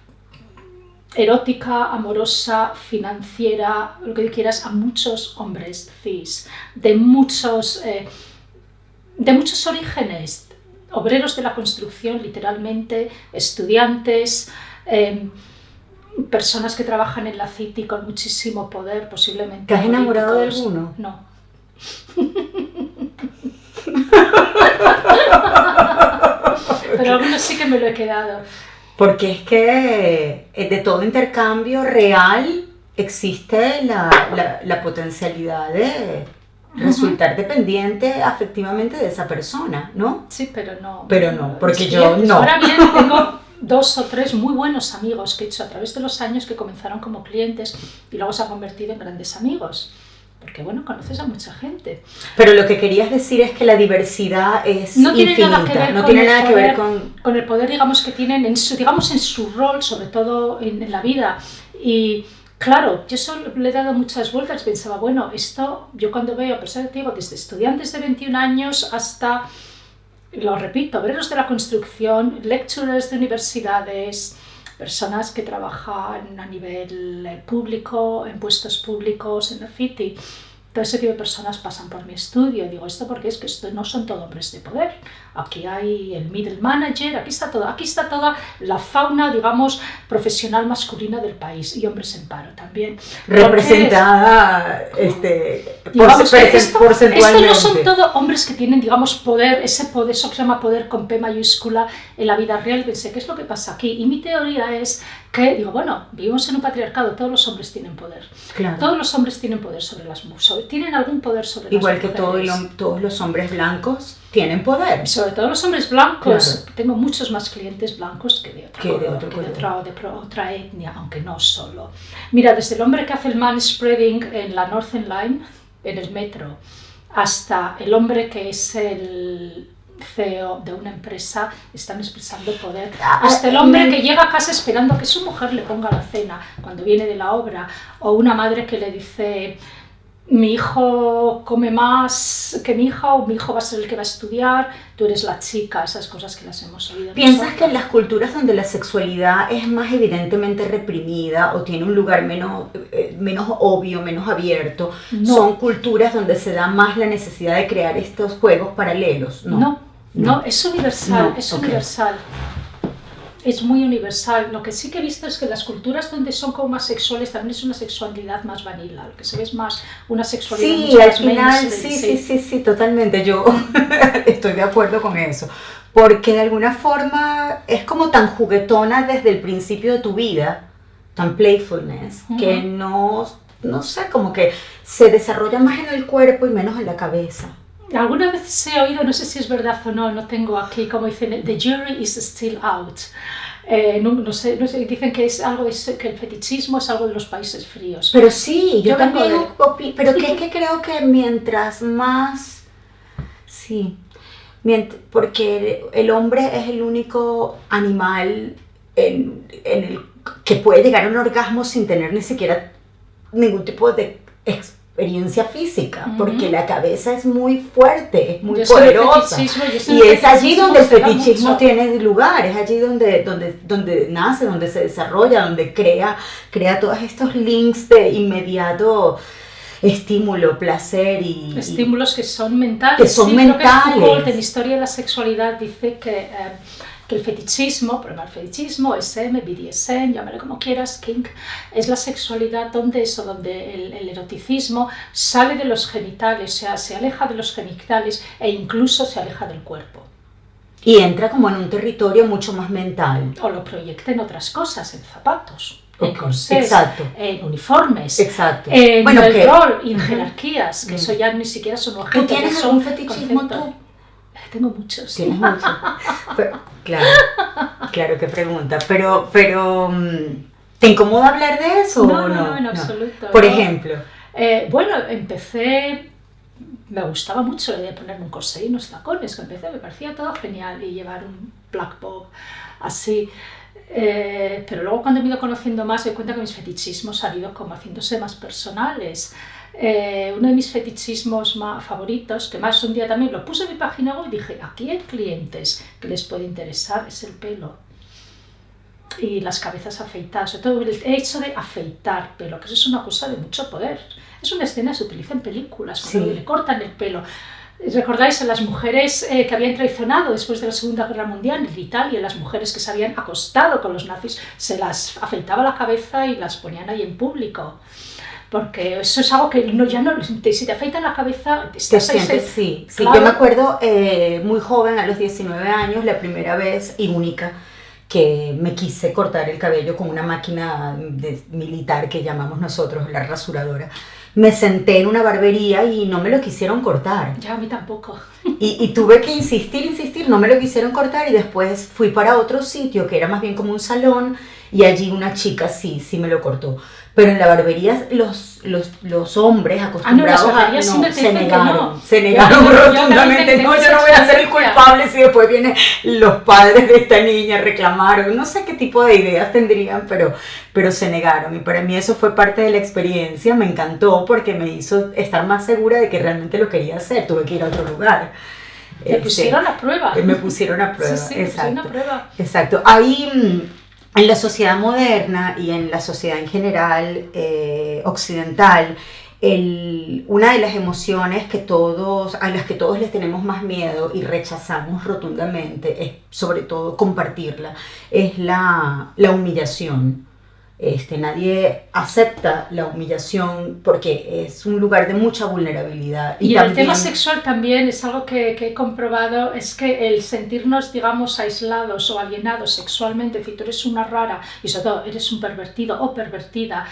erótica, amorosa, financiera, lo que quieras, a muchos hombres cis, de muchos orígenes, obreros de la construcción, literalmente, estudiantes, personas que trabajan en la City con muchísimo poder, posiblemente. ¿Te has enamorado de alguno? No. Pero algunos sí que me lo he quedado. Porque es que de todo intercambio real existe la potencialidad de resultar dependiente afectivamente de esa persona, ¿no? Sí, pero no. Pero no, porque yo no. Ahora bien, tengo 2 o 3 muy buenos amigos que he hecho a través de los años, que comenzaron como clientes y luego se han convertido en grandes amigos. Porque, bueno, conoces a mucha gente. Pero lo que querías decir es que la diversidad es infinita. No tiene nada que ver con el poder, digamos, que tienen en su rol, sobre todo en la vida. Y claro, yo eso le he dado muchas vueltas. Pensaba, bueno, esto, yo cuando veo personas, digo, desde estudiantes de 21 años hasta, lo repito, obreros de la construcción, lecturers de universidades, personas que trabajan a nivel público, en puestos públicos, en la City, todo ese tipo de personas pasan por mi estudio. Digo esto porque es que esto no son todos hombres de poder. Aquí hay el middle manager, aquí está toda la fauna, digamos, profesional masculina del país y hombres en paro también. Representada porcentualmente. Esto no son todos hombres que tienen, digamos, poder, ese poder, eso que se llama poder con P mayúscula en la vida real. Pensé, ¿qué es lo que pasa aquí? Y mi teoría es que, digo, bueno, vivimos en un patriarcado, todos los hombres tienen poder. Claro. Todos los hombres tienen poder sobre las mujeres, tienen algún poder sobre las mujeres. Igual que todos los hombres blancos tienen poder. Sobre todo los hombres blancos. Claro. Tengo muchos más clientes blancos que de otra etnia, aunque no solo. Mira, desde el hombre que hace el manspreading en la Northern Line, en el metro, hasta el hombre que es el CEO de una empresa, están expresando poder. Hasta el hombre que llega a casa esperando que su mujer le ponga la cena cuando viene de la obra, o una madre que le dice: mi hijo come más que mi hija, o mi hijo va a ser el que va a estudiar, tú eres la chica, esas cosas que las hemos oído. ¿Piensas que en las culturas donde la sexualidad es más evidentemente reprimida o tiene un lugar menos obvio, menos abierto, son culturas donde se da más la necesidad de crear estos juegos paralelos? No, es universal, universal. Es muy universal. Lo que sí que he visto es que las culturas donde son como más sexuales también es una sexualidad más vanilla, lo que se ve es más una sexualidad sí, mucho al más final, mainstream. sí, totalmente. Yo estoy de acuerdo con eso. Porque de alguna forma es como tan juguetona desde el principio de tu vida, tan playfulness, que no sé, como que se desarrolla más en el cuerpo y menos en la cabeza. Algunas veces he oído, no sé si es verdad o no tengo aquí, como dicen, the jury is still out. No sé, dicen que es algo que el fetichismo es algo de los países fríos. Pero sí, yo también opino, pero que es que creo que mientras más, porque el hombre es el único animal en el que puede llegar a un orgasmo sin tener ni siquiera ningún tipo de experiencia física, porque la cabeza es muy fuerte, es muy poderosa, y es allí donde el fetichismo tiene lugar, es allí donde nace, donde se desarrolla, donde crea todos estos links de inmediato estímulo, placer y estímulos que son mentales. Creo que Foucault en Historia de la Sexualidad dice que el fetichismo, SM, BDSM, llámalo como quieras, kink, es la sexualidad donde el eroticismo sale de los genitales, o sea, se aleja de los genitales e incluso se aleja del cuerpo. Y entra como en un territorio mucho más mental. O lo proyecta en otras cosas, en zapatos, en corsés, en uniformes, en el rol, en jerarquías, que eso ya ni siquiera son objetos. ¿Tú tienes algún fetichismo tú? Tengo muchos. ¿Tienes muchos? Claro, qué pregunta. Pero ¿te incomoda hablar de eso o no? No, en absoluto. Por ejemplo. Bueno, me gustaba mucho la idea de ponerme un corsé y unos tacones, me parecía todo genial, y llevar un black bob así. Pero luego cuando me he ido conociendo más, me doy cuenta que mis fetichismos han ido como haciéndose más personales. Uno de mis fetichismos más favoritos, que más un día también lo puse en mi página web y dije, aquí hay clientes que les puede interesar, es el pelo y las cabezas afeitadas, sobre todo el hecho de afeitar pelo, que eso es una cosa de mucho poder. Es una escena que se utiliza en películas, cuando le cortan el pelo. ¿Recordáis a las mujeres que habían traicionado después de la Segunda Guerra Mundial en Italia? Las mujeres que se habían acostado con los nazis, se las afeitaba la cabeza y las ponían ahí en público. Porque eso es algo que si te afeitan la cabeza, te sientes, sí. Claro. Yo me acuerdo muy joven, a los 19 años, la primera vez y única que me quise cortar el cabello con una máquina militar que llamamos nosotros la rasuradora. Me senté en una barbería y no me lo quisieron cortar. Ya, a mí tampoco. Y tuve que insistir, no me lo quisieron cortar, y después fui para otro sitio que era más bien como un salón, y allí una chica sí me lo cortó. Pero en la barbería los hombres acostumbrados se negaron rotundamente. No, yo no voy a ser el culpable si después vienen los padres de esta niña a reclamar. No sé qué tipo de ideas tendrían, pero se negaron. Y para mí eso fue parte de la experiencia. Me encantó porque me hizo estar más segura de que realmente lo quería hacer. Tuve que ir a otro lugar. Te pusieron a prueba. Me pusieron a prueba, sí, exacto. Pusieron a prueba. Exacto. Ahí, en la sociedad moderna y en la sociedad en general occidental, una de las emociones a las que todos les tenemos más miedo y rechazamos rotundamente, es sobre todo compartirla, es la humillación. Nadie acepta la humillación porque es un lugar de mucha vulnerabilidad. Y el tema sexual también es algo que he comprobado, es que el sentirnos, digamos, aislados o alienados sexualmente, si tú eres una rara y sobre todo eres un pervertido o pervertida,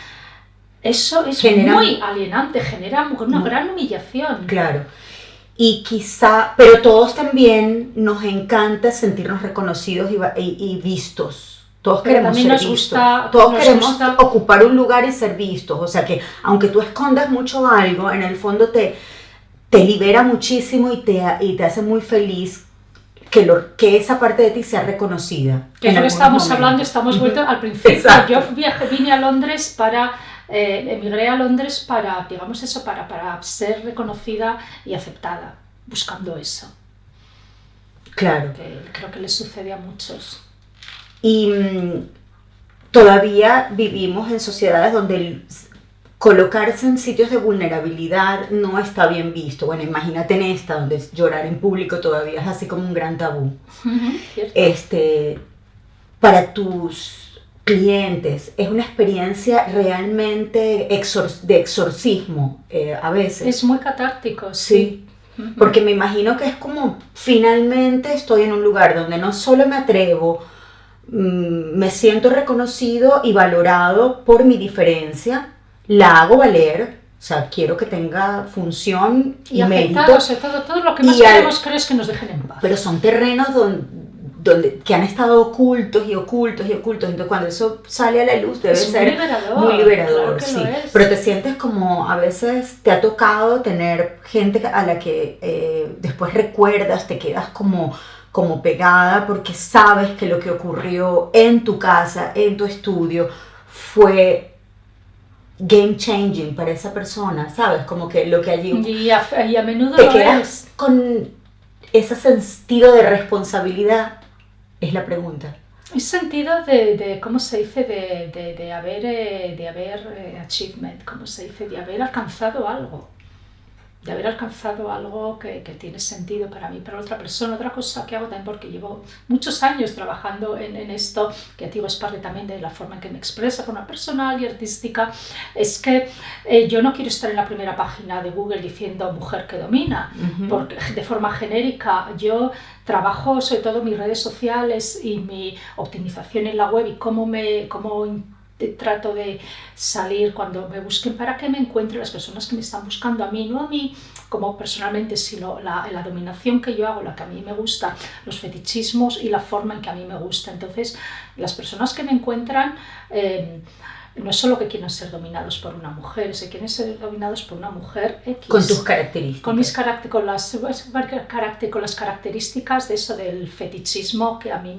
eso es muy alienante, genera una gran humillación. Claro. Y quizá, pero todos también nos encanta sentirnos reconocidos y vistos. Todos queremos ser vistos. Todos queremos ocupar un lugar y ser vistos. O sea que aunque tú escondas mucho algo, en el fondo te libera muchísimo y te hace muy feliz que esa parte de ti sea reconocida. Que es lo que estamos hablando, estamos vueltos al principio. Exacto. Yo vine a Londres emigré a Londres para, digamos eso, para ser reconocida y aceptada, buscando eso. Claro. Que creo que les sucede a muchos. Y todavía vivimos en sociedades donde colocarse en sitios de vulnerabilidad no está bien visto. Bueno, imagínate en esta, donde llorar en público todavía es así como un gran tabú. Para tus clientes es una experiencia realmente de exorcismo a veces. Es muy catártico, sí. Porque me imagino que es como finalmente estoy en un lugar donde no solo me atrevo, me siento reconocido y valorado por mi diferencia, la hago valer, o sea, quiero que tenga función y mérito. O sea, todo lo que más queremos creo es que nos dejen en paz. Pero son terrenos que han estado ocultos y ocultos y ocultos, entonces cuando eso sale a la luz debe ser muy liberador. Claro sí. Pero te sientes como, a veces te ha tocado tener gente a la que después recuerdas, te quedas como pegada porque sabes que lo que ocurrió en tu casa, en tu estudio, fue game changing para esa persona, ¿sabes? Como que lo que allí... Y a menudo te lo quedas es. Con ese sentido de responsabilidad, es la pregunta. El sentido de ¿cómo se dice? De haber achievement, ¿cómo se dice? De haber alcanzado algo. De haber alcanzado algo que tiene sentido para mí, para otra persona. Otra cosa que hago también, porque llevo muchos años trabajando en esto, que digo, es parte también de la forma en que me expreso, forma personal y artística, es que yo no quiero estar en la primera página de Google diciendo mujer que domina, porque de forma genérica. Yo trabajo sobre todo mis redes sociales y mi optimización en la web y cómo trato de salir cuando me busquen para que me encuentren las personas que me están buscando a mí, no a mí como personalmente, sino la dominación que yo hago, la que a mí me gusta, los fetichismos y la forma en que a mí me gusta. Entonces, las personas que me encuentran no es solo que quieren ser dominados por una mujer, se quieren ser dominados por una mujer X. Con tus características. Con las características de eso del fetichismo que a mí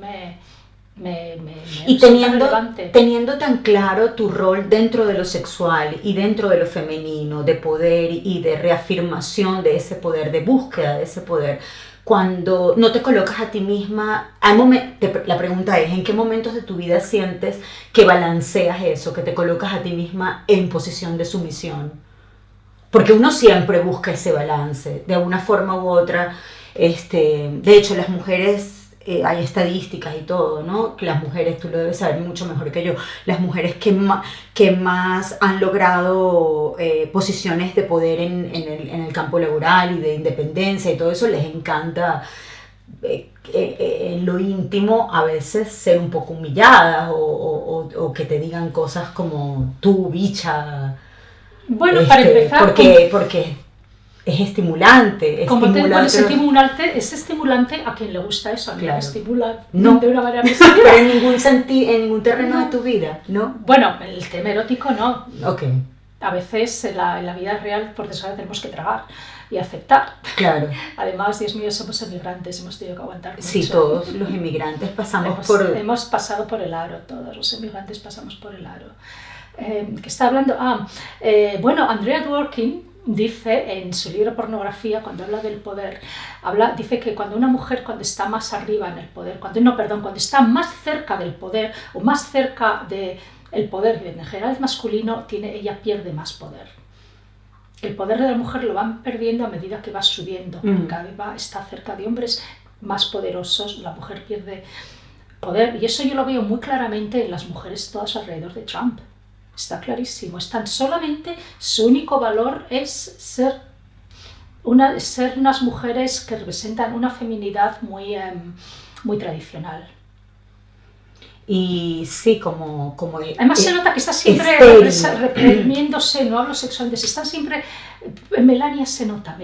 y teniendo tan claro tu rol dentro de lo sexual y dentro de lo femenino, de poder y de reafirmación de ese poder, de búsqueda de ese poder, cuando no te colocas a ti misma, la pregunta es, ¿en qué momentos de tu vida sientes que balanceas eso, que te colocas a ti misma en posición de sumisión? Porque uno siempre busca ese balance, de alguna forma u otra. De hecho, las mujeres... hay estadísticas y todo, ¿no? Que las mujeres, tú lo debes saber mucho mejor que yo, las mujeres que más han logrado posiciones de poder en el campo laboral y de independencia y todo eso, les encanta en lo íntimo a veces ser un poco humilladas o que te digan cosas como tú, bicha. Bueno, para empezar... Porque es estimulante. Es estimulante a quien le gusta eso, a mí me estimula no. De una manera positiva. Pero en ningún terreno de tu vida, ¿no? Bueno, el tema erótico no. Okay. A veces en la vida real, por desgracia, tenemos que tragar y aceptar. Claro. Además, Dios mío, somos emigrantes, hemos tenido que aguantar mucho. Sí, todos los emigrantes hemos pasado por el aro, todos los emigrantes pasamos por el aro. ¿Qué está hablando? Bueno, Andrea Dworkin dice en su libro Pornografía, cuando habla del poder, dice que cuando una mujer, cuando está más arriba en el poder, cuando está más cerca del poder o más cerca del poder en general es masculino, ella pierde más poder. el poder de la mujer lo van perdiendo a medida que va subiendo. Cada vez está cerca de hombres más poderosos, la mujer pierde poder. Y eso yo lo veo muy claramente en las mujeres todas alrededor de Trump. Está clarísimo. Están solamente, su único valor es ser unas mujeres que representan una feminidad muy tradicional. Y sí, como además se nota que está siempre reprimiéndose, no hablo sexualmente, están siempre... Melania se nota,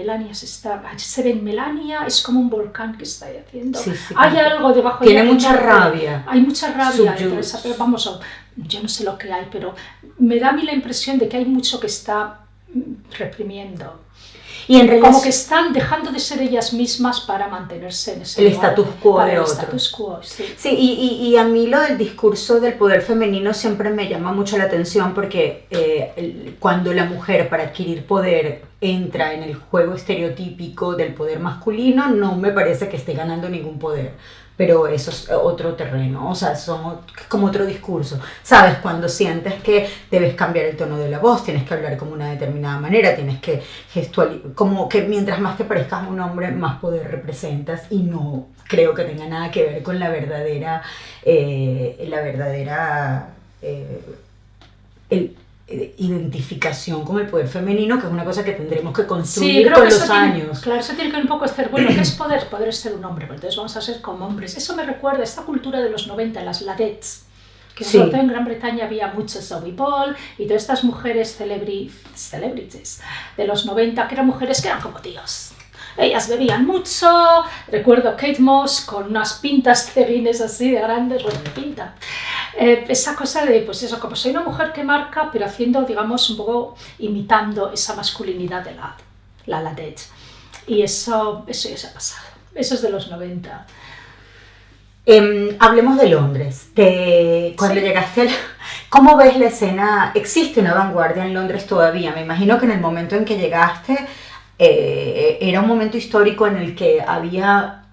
se ve en Melania, es como un volcán que está haciendo. Sí, hay algo debajo de ella. Tiene mucha rabia. Hay mucha rabia. Pero vamos, yo no sé lo que hay, pero me da a mí la impresión de que hay mucho que está reprimiendo. Y en como que están dejando de ser ellas mismas para mantenerse en ese lugar, status quo de otro. Status quo, sí. Sí, y a mí lo del discurso del poder femenino siempre me llama mucho la atención porque cuando la mujer para adquirir poder entra en el juego estereotípico del poder masculino, no me parece que esté ganando ningún poder. Pero eso es otro terreno, o sea, son como otro discurso. ¿Sabes? Cuando sientes que debes cambiar el tono de la voz, tienes que hablar como una determinada manera, tienes que gestualizar, como que mientras más te parezcas a un hombre, más poder representas, y no creo que tenga nada que ver con la verdadera identificación con el poder femenino, que es una cosa que tendremos que construir con los años. Claro, eso tiene que ver un poco ser, bueno, ¿qué es poder? Poder es ser un hombre, pero entonces vamos a ser como hombres. Eso me recuerda a esta cultura de los 90, las ladettes, que sobre todo en Gran Bretaña había muchas, Zoe Ball y todas estas mujeres celebrities de los 90, que eran mujeres que eran como tíos. Ellas bebían mucho, recuerdo Kate Moss con unas pintas ceguines así de grandes, bueno, de pinta. Esa cosa de, pues eso, como soy una mujer que marca, pero haciendo, digamos, un poco imitando esa masculinidad de la ladette. Y eso ya se ha pasado. Eso es de los 90. Hablemos de Londres. Cuando llegaste ¿cómo ves la escena? ¿Existe una vanguardia en Londres todavía? Me imagino que en el momento en que llegaste era un momento histórico en el que había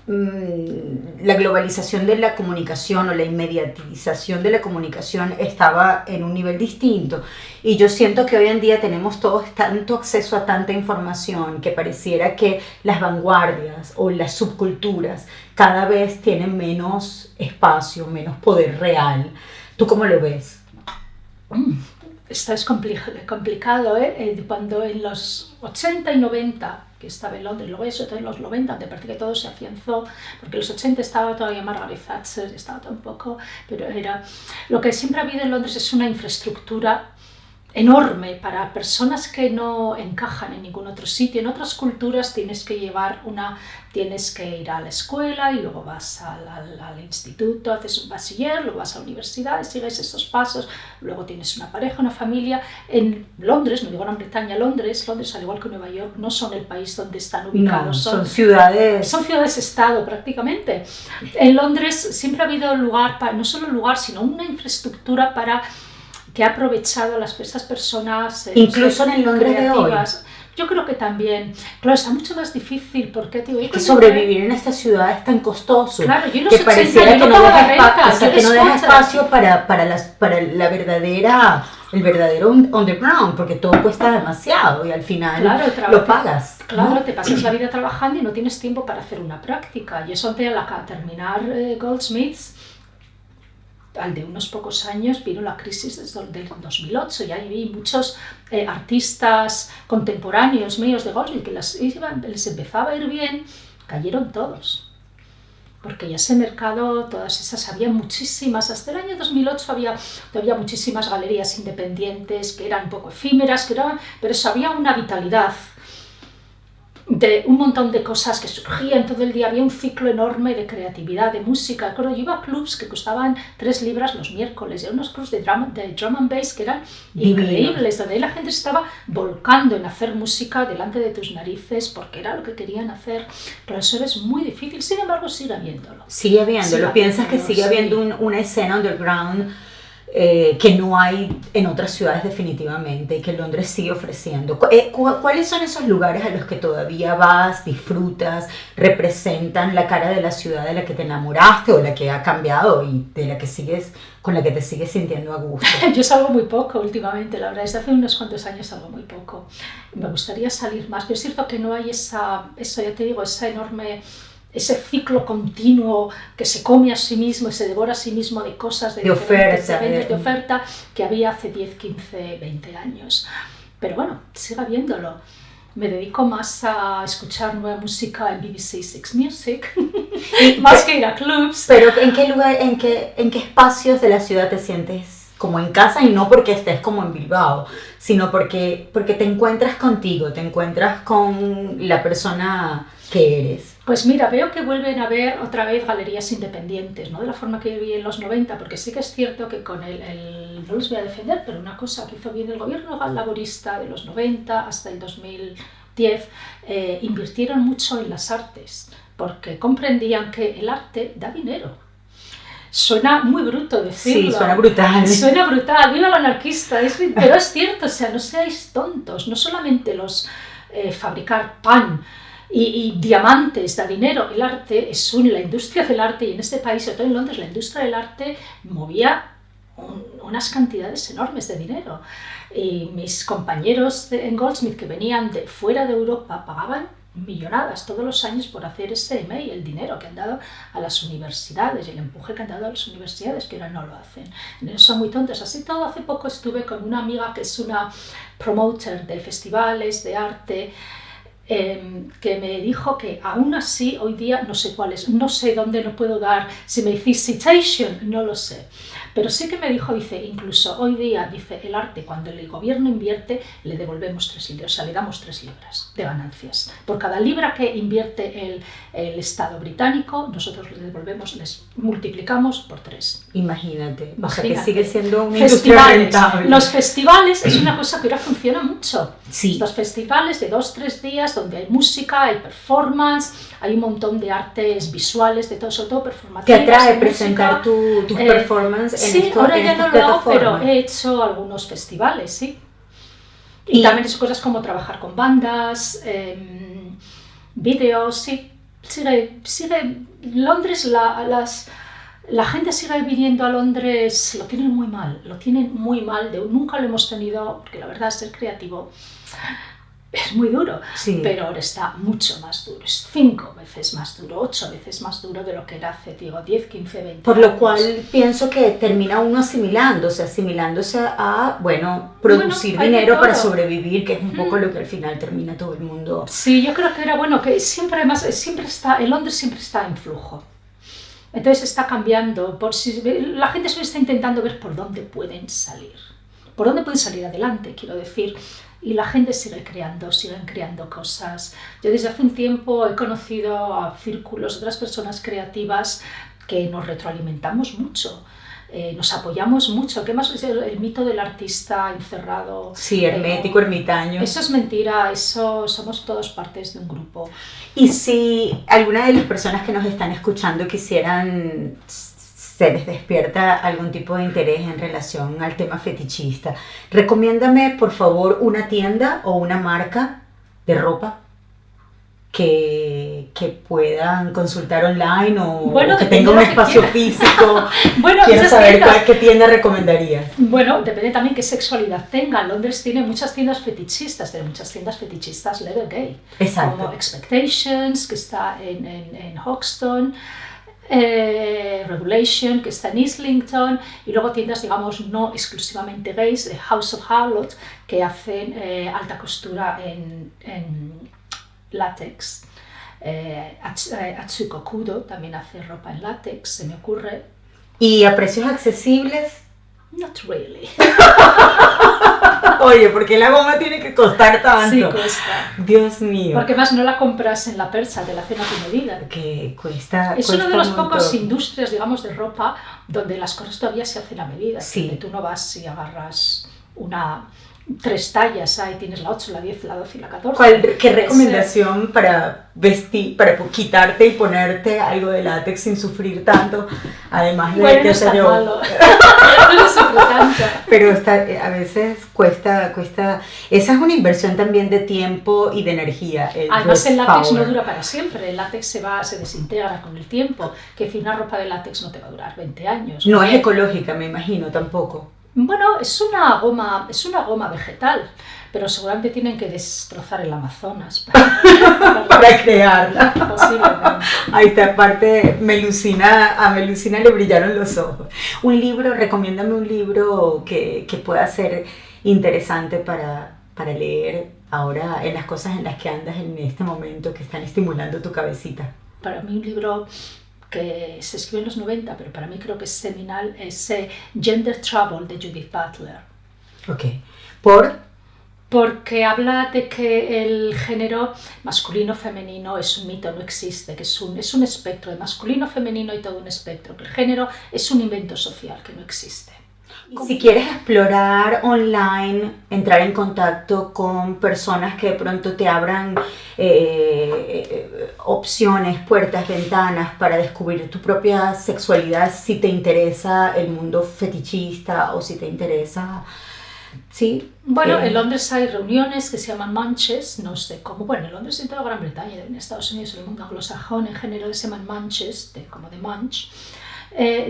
la globalización de la comunicación o la inmediatización de la comunicación estaba en un nivel distinto, y yo siento que hoy en día tenemos todos tanto acceso a tanta información que pareciera que las vanguardias o las subculturas cada vez tienen menos espacio, menos poder real. ¿Tú cómo lo ves? Esto es complicado, ¿eh? Cuando en los 80 y 90, que estaba en Londres, luego eso en los 90, donde parece que todo se afianzó, porque en los 80 estaba todavía Margaret Thatcher, estaba todo un poco, pero era... Lo que siempre ha habido en Londres es una infraestructura enorme para personas que no encajan en ningún otro sitio. En otras culturas tienes que ir a la escuela y luego vas al instituto, haces un bachiller, luego vas a la universidad y sigues esos pasos, luego tienes una pareja, una familia. En Londres, no digo Gran Bretaña, Londres, al igual que Nueva York, no son el país donde están ubicados. No, son ciudades... Son ciudades-estado prácticamente. En Londres siempre ha habido no solo lugar, sino una infraestructura que ha aprovechado a esas personas incluso en el Londres creativas. De hoy. Yo creo que también, claro, está mucho más difícil porque que sobrevivir en esta ciudad es tan costoso, claro, yo que pareciera que no deja espacio para el verdadero underground, porque todo cuesta demasiado y al final lo pagas. Claro, ¿no? Te pasas la vida trabajando y no tienes tiempo para hacer una práctica, y eso antes de terminar Goldsmiths, al de unos pocos años vino la crisis del 2008, y ahí vi muchos artistas contemporáneos míos de Goldsmith que les empezaba a ir bien, cayeron todos. Porque ya ese mercado, todas esas, había muchísimas, hasta el año 2008 había todavía muchísimas galerías independientes que eran un poco efímeras, pero eso, había una vitalidad de un montón de cosas que surgían todo el día, había un ciclo enorme de creatividad, de música. Yo iba a clubs que costaban 3 libras los miércoles, y eran unos clubs de drum and bass que eran increíbles, donde la gente se estaba volcando en hacer música delante de tus narices porque era lo que querían hacer. Pero eso es muy difícil, sin embargo sigue habiéndolo. Sigue habiéndolo. ¿Piensas que sigue habiendo una escena underground que no hay en otras ciudades definitivamente y que Londres sigue ofreciendo. ¿Cuáles son esos lugares a los que todavía vas, disfrutas, representan la cara de la ciudad de la que te enamoraste o la que ha cambiado y de la que sigues, con la que te sigues sintiendo a gusto? Yo salgo muy poco últimamente, la verdad, desde hace unos cuantos años salgo muy poco. Me gustaría salir más, pero es cierto que no hay eso, ya te digo, ese ciclo continuo que se come a sí mismo y se devora a sí mismo de cosas, de oferta que había hace 10, 15, 20 años. Pero bueno, sigue habiéndolo. Me dedico más a escuchar nueva música en BBC Six Music, más que ir a clubs. Pero ¿en qué lugar, en qué espacios de la ciudad te sientes como en casa? Y no porque estés como en Bilbao, sino porque te encuentras contigo, te encuentras con la persona que eres. Pues mira, veo que vuelven a haber otra vez galerías independientes, no de la forma que vi en los 90, porque sí que es cierto que con no los voy a defender, pero una cosa que hizo bien el gobierno laborista de los 90 hasta el 2010, invirtieron mucho en las artes, porque comprendían que el arte da dinero. Suena muy bruto decirlo. Sí, suena brutal. Suena brutal, viva el anarquista, pero es cierto, o sea, no seáis tontos, no solamente fabricar pan y diamantes da dinero, el arte es la industria del arte, y en este país, sobre todo en Londres, la industria del arte movía unas cantidades enormes de dinero. Y mis compañeros en Goldsmith que venían de fuera de Europa pagaban millonadas todos los años por hacer ese email, el dinero que han dado a las universidades y el empuje que han dado a las universidades, que ahora no lo hacen. Son muy tontos. Así todo, hace poco estuve con una amiga que es una promoter de festivales de arte, que me dijo que aún así hoy día no sé cuáles, no sé dónde no puedo dar, si me decís citation, no lo sé, pero sí que me dijo, dice, incluso hoy día, dice, el arte cuando el gobierno invierte le devolvemos 3 libras, o sea, le damos 3 libras de ganancias. Por cada libra que invierte el Estado británico, nosotros les multiplicamos por 3. Imagínate, o sea que sigue siendo una industria festivales. rentable. Los festivales es una cosa que ahora funciona mucho. Sí. Los festivales de 2-3 días donde hay música, hay performance, hay un montón de artes visuales, de todo, sobre todo performativas. ¿Te atrae presentar tus performances en sí, ahora ya no lo hago, pero plataformas? he hecho algunos festivales, sí. Y también he hecho cosas como trabajar con bandas, vídeos, sí. Sigue Londres, la gente sigue viniendo a Londres, lo tienen muy mal, nunca lo hemos tenido, porque la verdad ser creativo es muy duro, sí. Pero ahora está mucho más duro, es 5 veces más duro, 8 veces más duro de lo que era hace, 10, 15, 20 Por años. lo cual pienso que termina uno asimilándose a, producir dinero para sobrevivir, que es un poco lo que al final termina todo el mundo. Sí, yo creo que era bueno, que en Londres siempre está en flujo. Entonces está cambiando, la gente siempre está intentando ver por dónde pueden salir adelante, quiero decir, y la gente siguen creando cosas. Yo desde hace un tiempo he conocido a círculos de otras personas creativas que nos retroalimentamos mucho, nos apoyamos mucho. ¿Qué más es el mito del artista encerrado? Sí, hermético, ermitaño. Eso es mentira, somos todos partes de un grupo. Y si alguna de las personas que nos están escuchando se les despierta algún tipo de interés en relación al tema fetichista, recomiéndame por favor una tienda o una marca de ropa que puedan consultar online o que tenga un espacio físico. Quiero saber qué tienda recomendarías. Bueno, depende también qué sexualidad tenga. Londres tiene muchas tiendas fetichistas, leather gay. Exacto. Como Expectations, que está en Hoxton, Regulation, que está en Islington, y luego tiendas, digamos, no exclusivamente gays, House of Harlot, que hacen alta costura en látex. Atsuko Kudo también hace ropa en látex, se me ocurre. ¿Y a precios accesibles? Not really. Oye, ¿por qué la goma tiene que costar tanto? Sí, cuesta. Dios mío. Porque más no la compras en la persa de la cena a tu medida. Que cuesta. Es una de las pocas industrias, digamos, de ropa donde las cosas todavía se hacen a medida. Sí. Donde tú no vas y agarras una 3 tallas hay, tienes la 8, la 10, la 12 y la 14. ¿Qué recomendación para vestir, para quitarte y ponerte algo de látex sin sufrir tanto? Además de bueno, que no está yo... malo. No sufre tanto. Pero a veces cuesta... Esa es una inversión también de tiempo y de energía. Además el látex no dura para siempre, el látex se desintegra con el tiempo, que si una ropa de látex no te va a durar 20 años. No es ecológica, me imagino, tampoco. Bueno, es una goma vegetal, pero seguramente tienen que destrozar el Amazonas para crearla. Posiblemente. Ahí está, aparte, a Melusina le brillaron los ojos. Recomiéndame un libro que pueda ser interesante para leer ahora en las cosas en las que andas en este momento que están estimulando tu cabecita. Para mí un libro que se escribió en los 90, pero para mí creo que es seminal, es Gender Trouble de Judith Butler. Ok. Porque habla de que el género masculino-femenino es un mito, no existe, que es un espectro de masculino-femenino y todo un espectro, que el género es un invento social que no existe. Si quieres explorar online, entrar en contacto con personas que de pronto te abran opciones, puertas, ventanas para descubrir tu propia sexualidad, si te interesa el mundo fetichista o si te interesa... ¿Sí? Bueno, en Londres hay reuniones que se llaman munches, no sé cómo, bueno, en Londres y en toda Gran Bretaña, en Estados Unidos, en el mundo anglosajón en general se llaman munches, como de munch,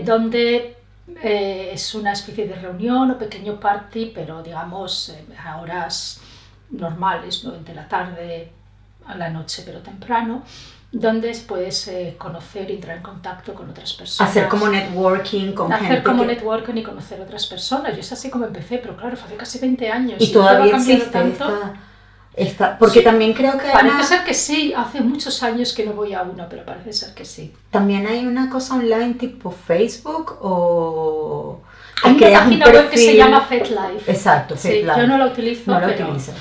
donde... es una especie de reunión o pequeño party, pero digamos a horas normales, ¿no? Entre la tarde a la noche, pero temprano, donde puedes conocer y entrar en contacto con otras personas. Hacer como networking con gente. Hacer como networking y conocer otras personas. Yo es así como empecé, pero claro, fue hace casi 20 años. Y todavía existe tanto. Porque sí, también creo que... Parece ser que sí, hace muchos años que no voy a uno, pero parece ser que sí. También hay una cosa online tipo Facebook o... Hay una página web que se llama FetLife. Exacto, FetLife. Sí, yo no la utilizo, no la utilizas.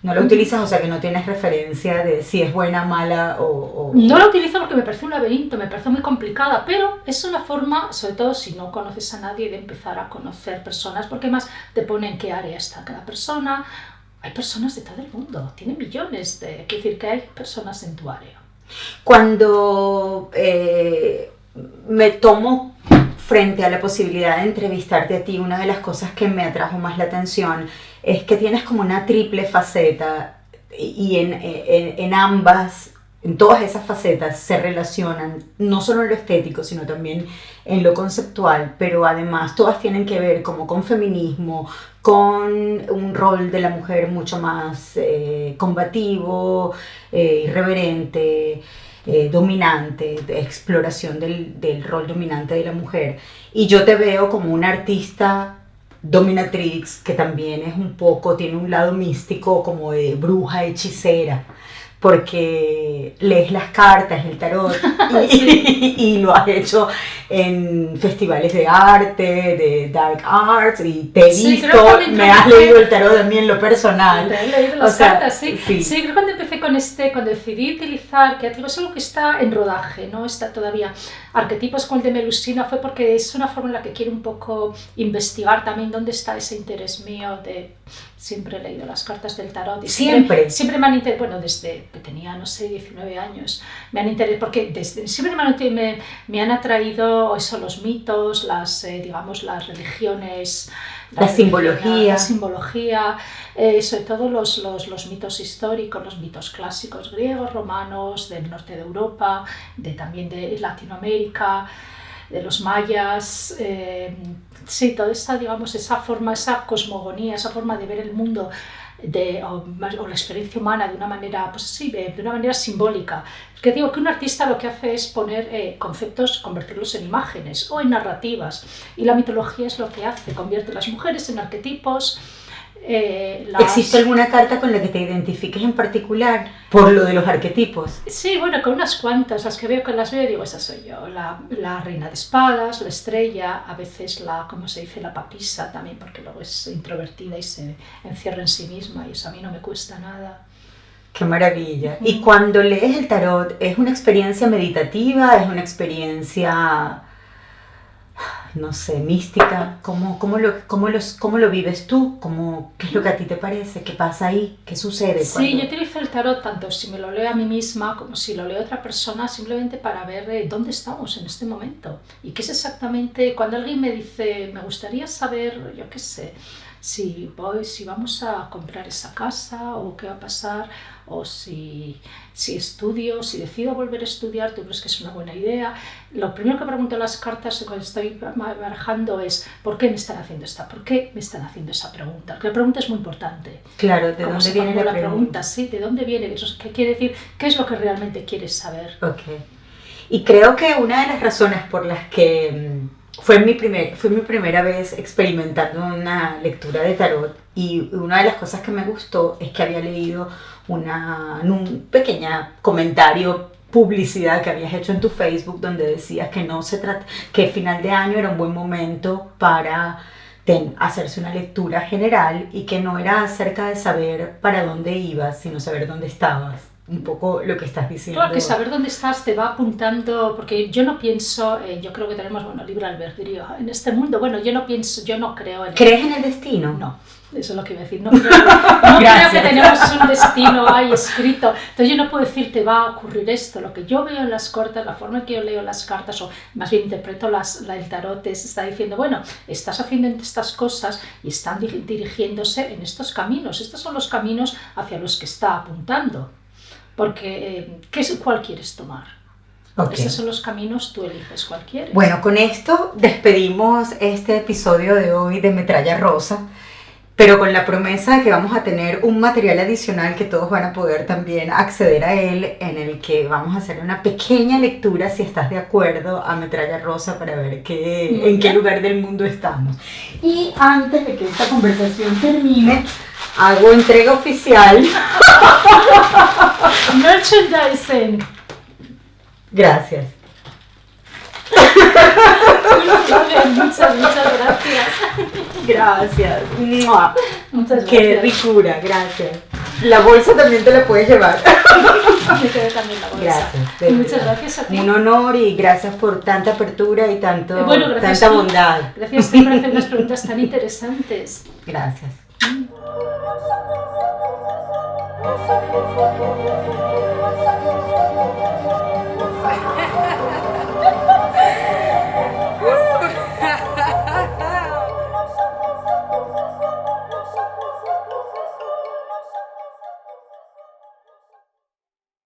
No la utilizas, o sea que no tienes referencia de si es buena, mala o... No la utilizo porque me parece un laberinto, me parece muy complicada, pero es una forma, sobre todo si no conoces a nadie, de empezar a conocer personas, porque más te pone en qué área está cada persona. Hay personas de todo el mundo, tiene millones de... Quiere decir que hay personas en tu área. Cuando me tomo frente a la posibilidad de entrevistarte a ti, una de las cosas que me atrajo más la atención es que tienes como una triple faceta y en ambas, en todas esas facetas se relacionan no solo en lo estético, sino también en lo conceptual, pero además todas tienen que ver como con feminismo, con un rol de la mujer mucho más combativo, irreverente, dominante, de exploración del rol dominante de la mujer. Y yo te veo como una artista dominatrix que también es un poco, tiene un lado místico como de bruja, hechicera, porque lees las cartas, el tarot y lo has hecho en festivales de arte, de dark arts, y te he visto, me has leído el tarot a mí en lo personal. Te he leído las cartas, sí. Sí, creo que cuando empecé con cuando decidí utilizar, que es algo que está en rodaje, no está todavía, arquetipos con el de Melusina, fue porque es una forma en la que quiero un poco investigar también dónde está ese interés mío de... Siempre he leído las cartas del tarot y siempre me han interesado, bueno, desde que tenía, no sé, 19 años, me han interesado, porque siempre me han atraído eso, los mitos, digamos, las religiones, la simbología, sobre todo los mitos históricos, los mitos clásicos griegos, romanos, del norte de Europa, también de Latinoamérica, de los mayas, sí, toda esa, digamos, esa forma, esa cosmogonía, esa forma de ver el mundo o la experiencia humana de una manera, pues sí, de una manera simbólica. Que digo que un artista lo que hace es poner conceptos, convertirlos en imágenes o en narrativas, y la mitología es lo que hace, convierte a las mujeres en arquetipos. ¿Existe alguna carta con la que te identifiques en particular por lo de los arquetipos? Sí, bueno, con unas cuantas, las que las veo digo, esa soy yo, la reina de espadas, la estrella, a veces ¿cómo se dice? La papisa también, porque luego es introvertida y se encierra en sí misma, y eso a mí no me cuesta nada. ¡Qué maravilla! Y cuando lees el tarot, ¿es una experiencia meditativa? ¿Es una experiencia no sé, mística. ¿Cómo lo vives tú? ¿Qué es lo que a ti te parece? ¿Qué pasa ahí? ¿Qué sucede? Sí, yo utilizo el tarot tanto si me lo leo a mí misma como si lo leo a otra persona, simplemente para ver dónde estamos en este momento. Y qué es exactamente, cuando alguien me dice, me gustaría saber, yo qué sé, si vamos a comprar esa casa o qué va a pasar, o si estudio, si decido volver a estudiar, ¿tú crees que es una buena idea? Lo primero que pregunto en las cartas cuando estoy barajando es ¿por qué me están haciendo ¿por qué me están haciendo esa pregunta? Porque la pregunta es muy importante. Claro, ¿de dónde viene la pregunta? Sí, ¿de dónde viene? ¿Qué quiere decir? ¿Qué es lo que realmente quieres saber? Okay. Y creo que una de las razones por las que fue mi primera vez experimentando una lectura de tarot, y una de las cosas que me gustó es que había leído un pequeño comentario, publicidad que habías hecho en tu Facebook, donde decías que final de año era un buen momento para hacerse una lectura general y que no era acerca de saber para dónde ibas, sino saber dónde estabas. Un poco lo que estás diciendo. Claro, que saber dónde estás te va apuntando, porque yo no pienso, yo creo que tenemos, libre albedrío en este mundo. Bueno, yo no creo en... ¿Crees en el destino? No, eso es lo que iba a decir. No creo que tenemos un destino ahí escrito. Entonces yo no puedo decir te va a ocurrir esto. Lo que yo veo en las cartas, la forma en que yo leo las cartas, o más bien interpreto el tarot, está diciendo, bueno, estás haciendo estas cosas y están dirigiéndose en estos caminos. Estos son los caminos hacia los que está apuntando. Porque, ¿cuál quieres tomar? Okay. Esos son los caminos, tú eliges cuál quieres. Bueno, con esto despedimos este episodio de hoy de Metralla Rosa, pero con la promesa de que vamos a tener un material adicional que todos van a poder también acceder a él, en el que vamos a hacer una pequeña lectura, si estás de acuerdo, a Metralla Rosa para ver en qué lugar del mundo estamos. Y antes de que esta conversación termine, hago entrega oficial. Merchandising. Gracias. Muchas gracias. Gracias. Muchas gracias. Qué ricura, gracias. La bolsa también te la puedes llevar. Me quedé también la bolsa. Gracias. Muchas gracias a ti. Un honor y gracias por tanta apertura y tanta bondad. Gracias por hacer unas preguntas tan interesantes. Gracias.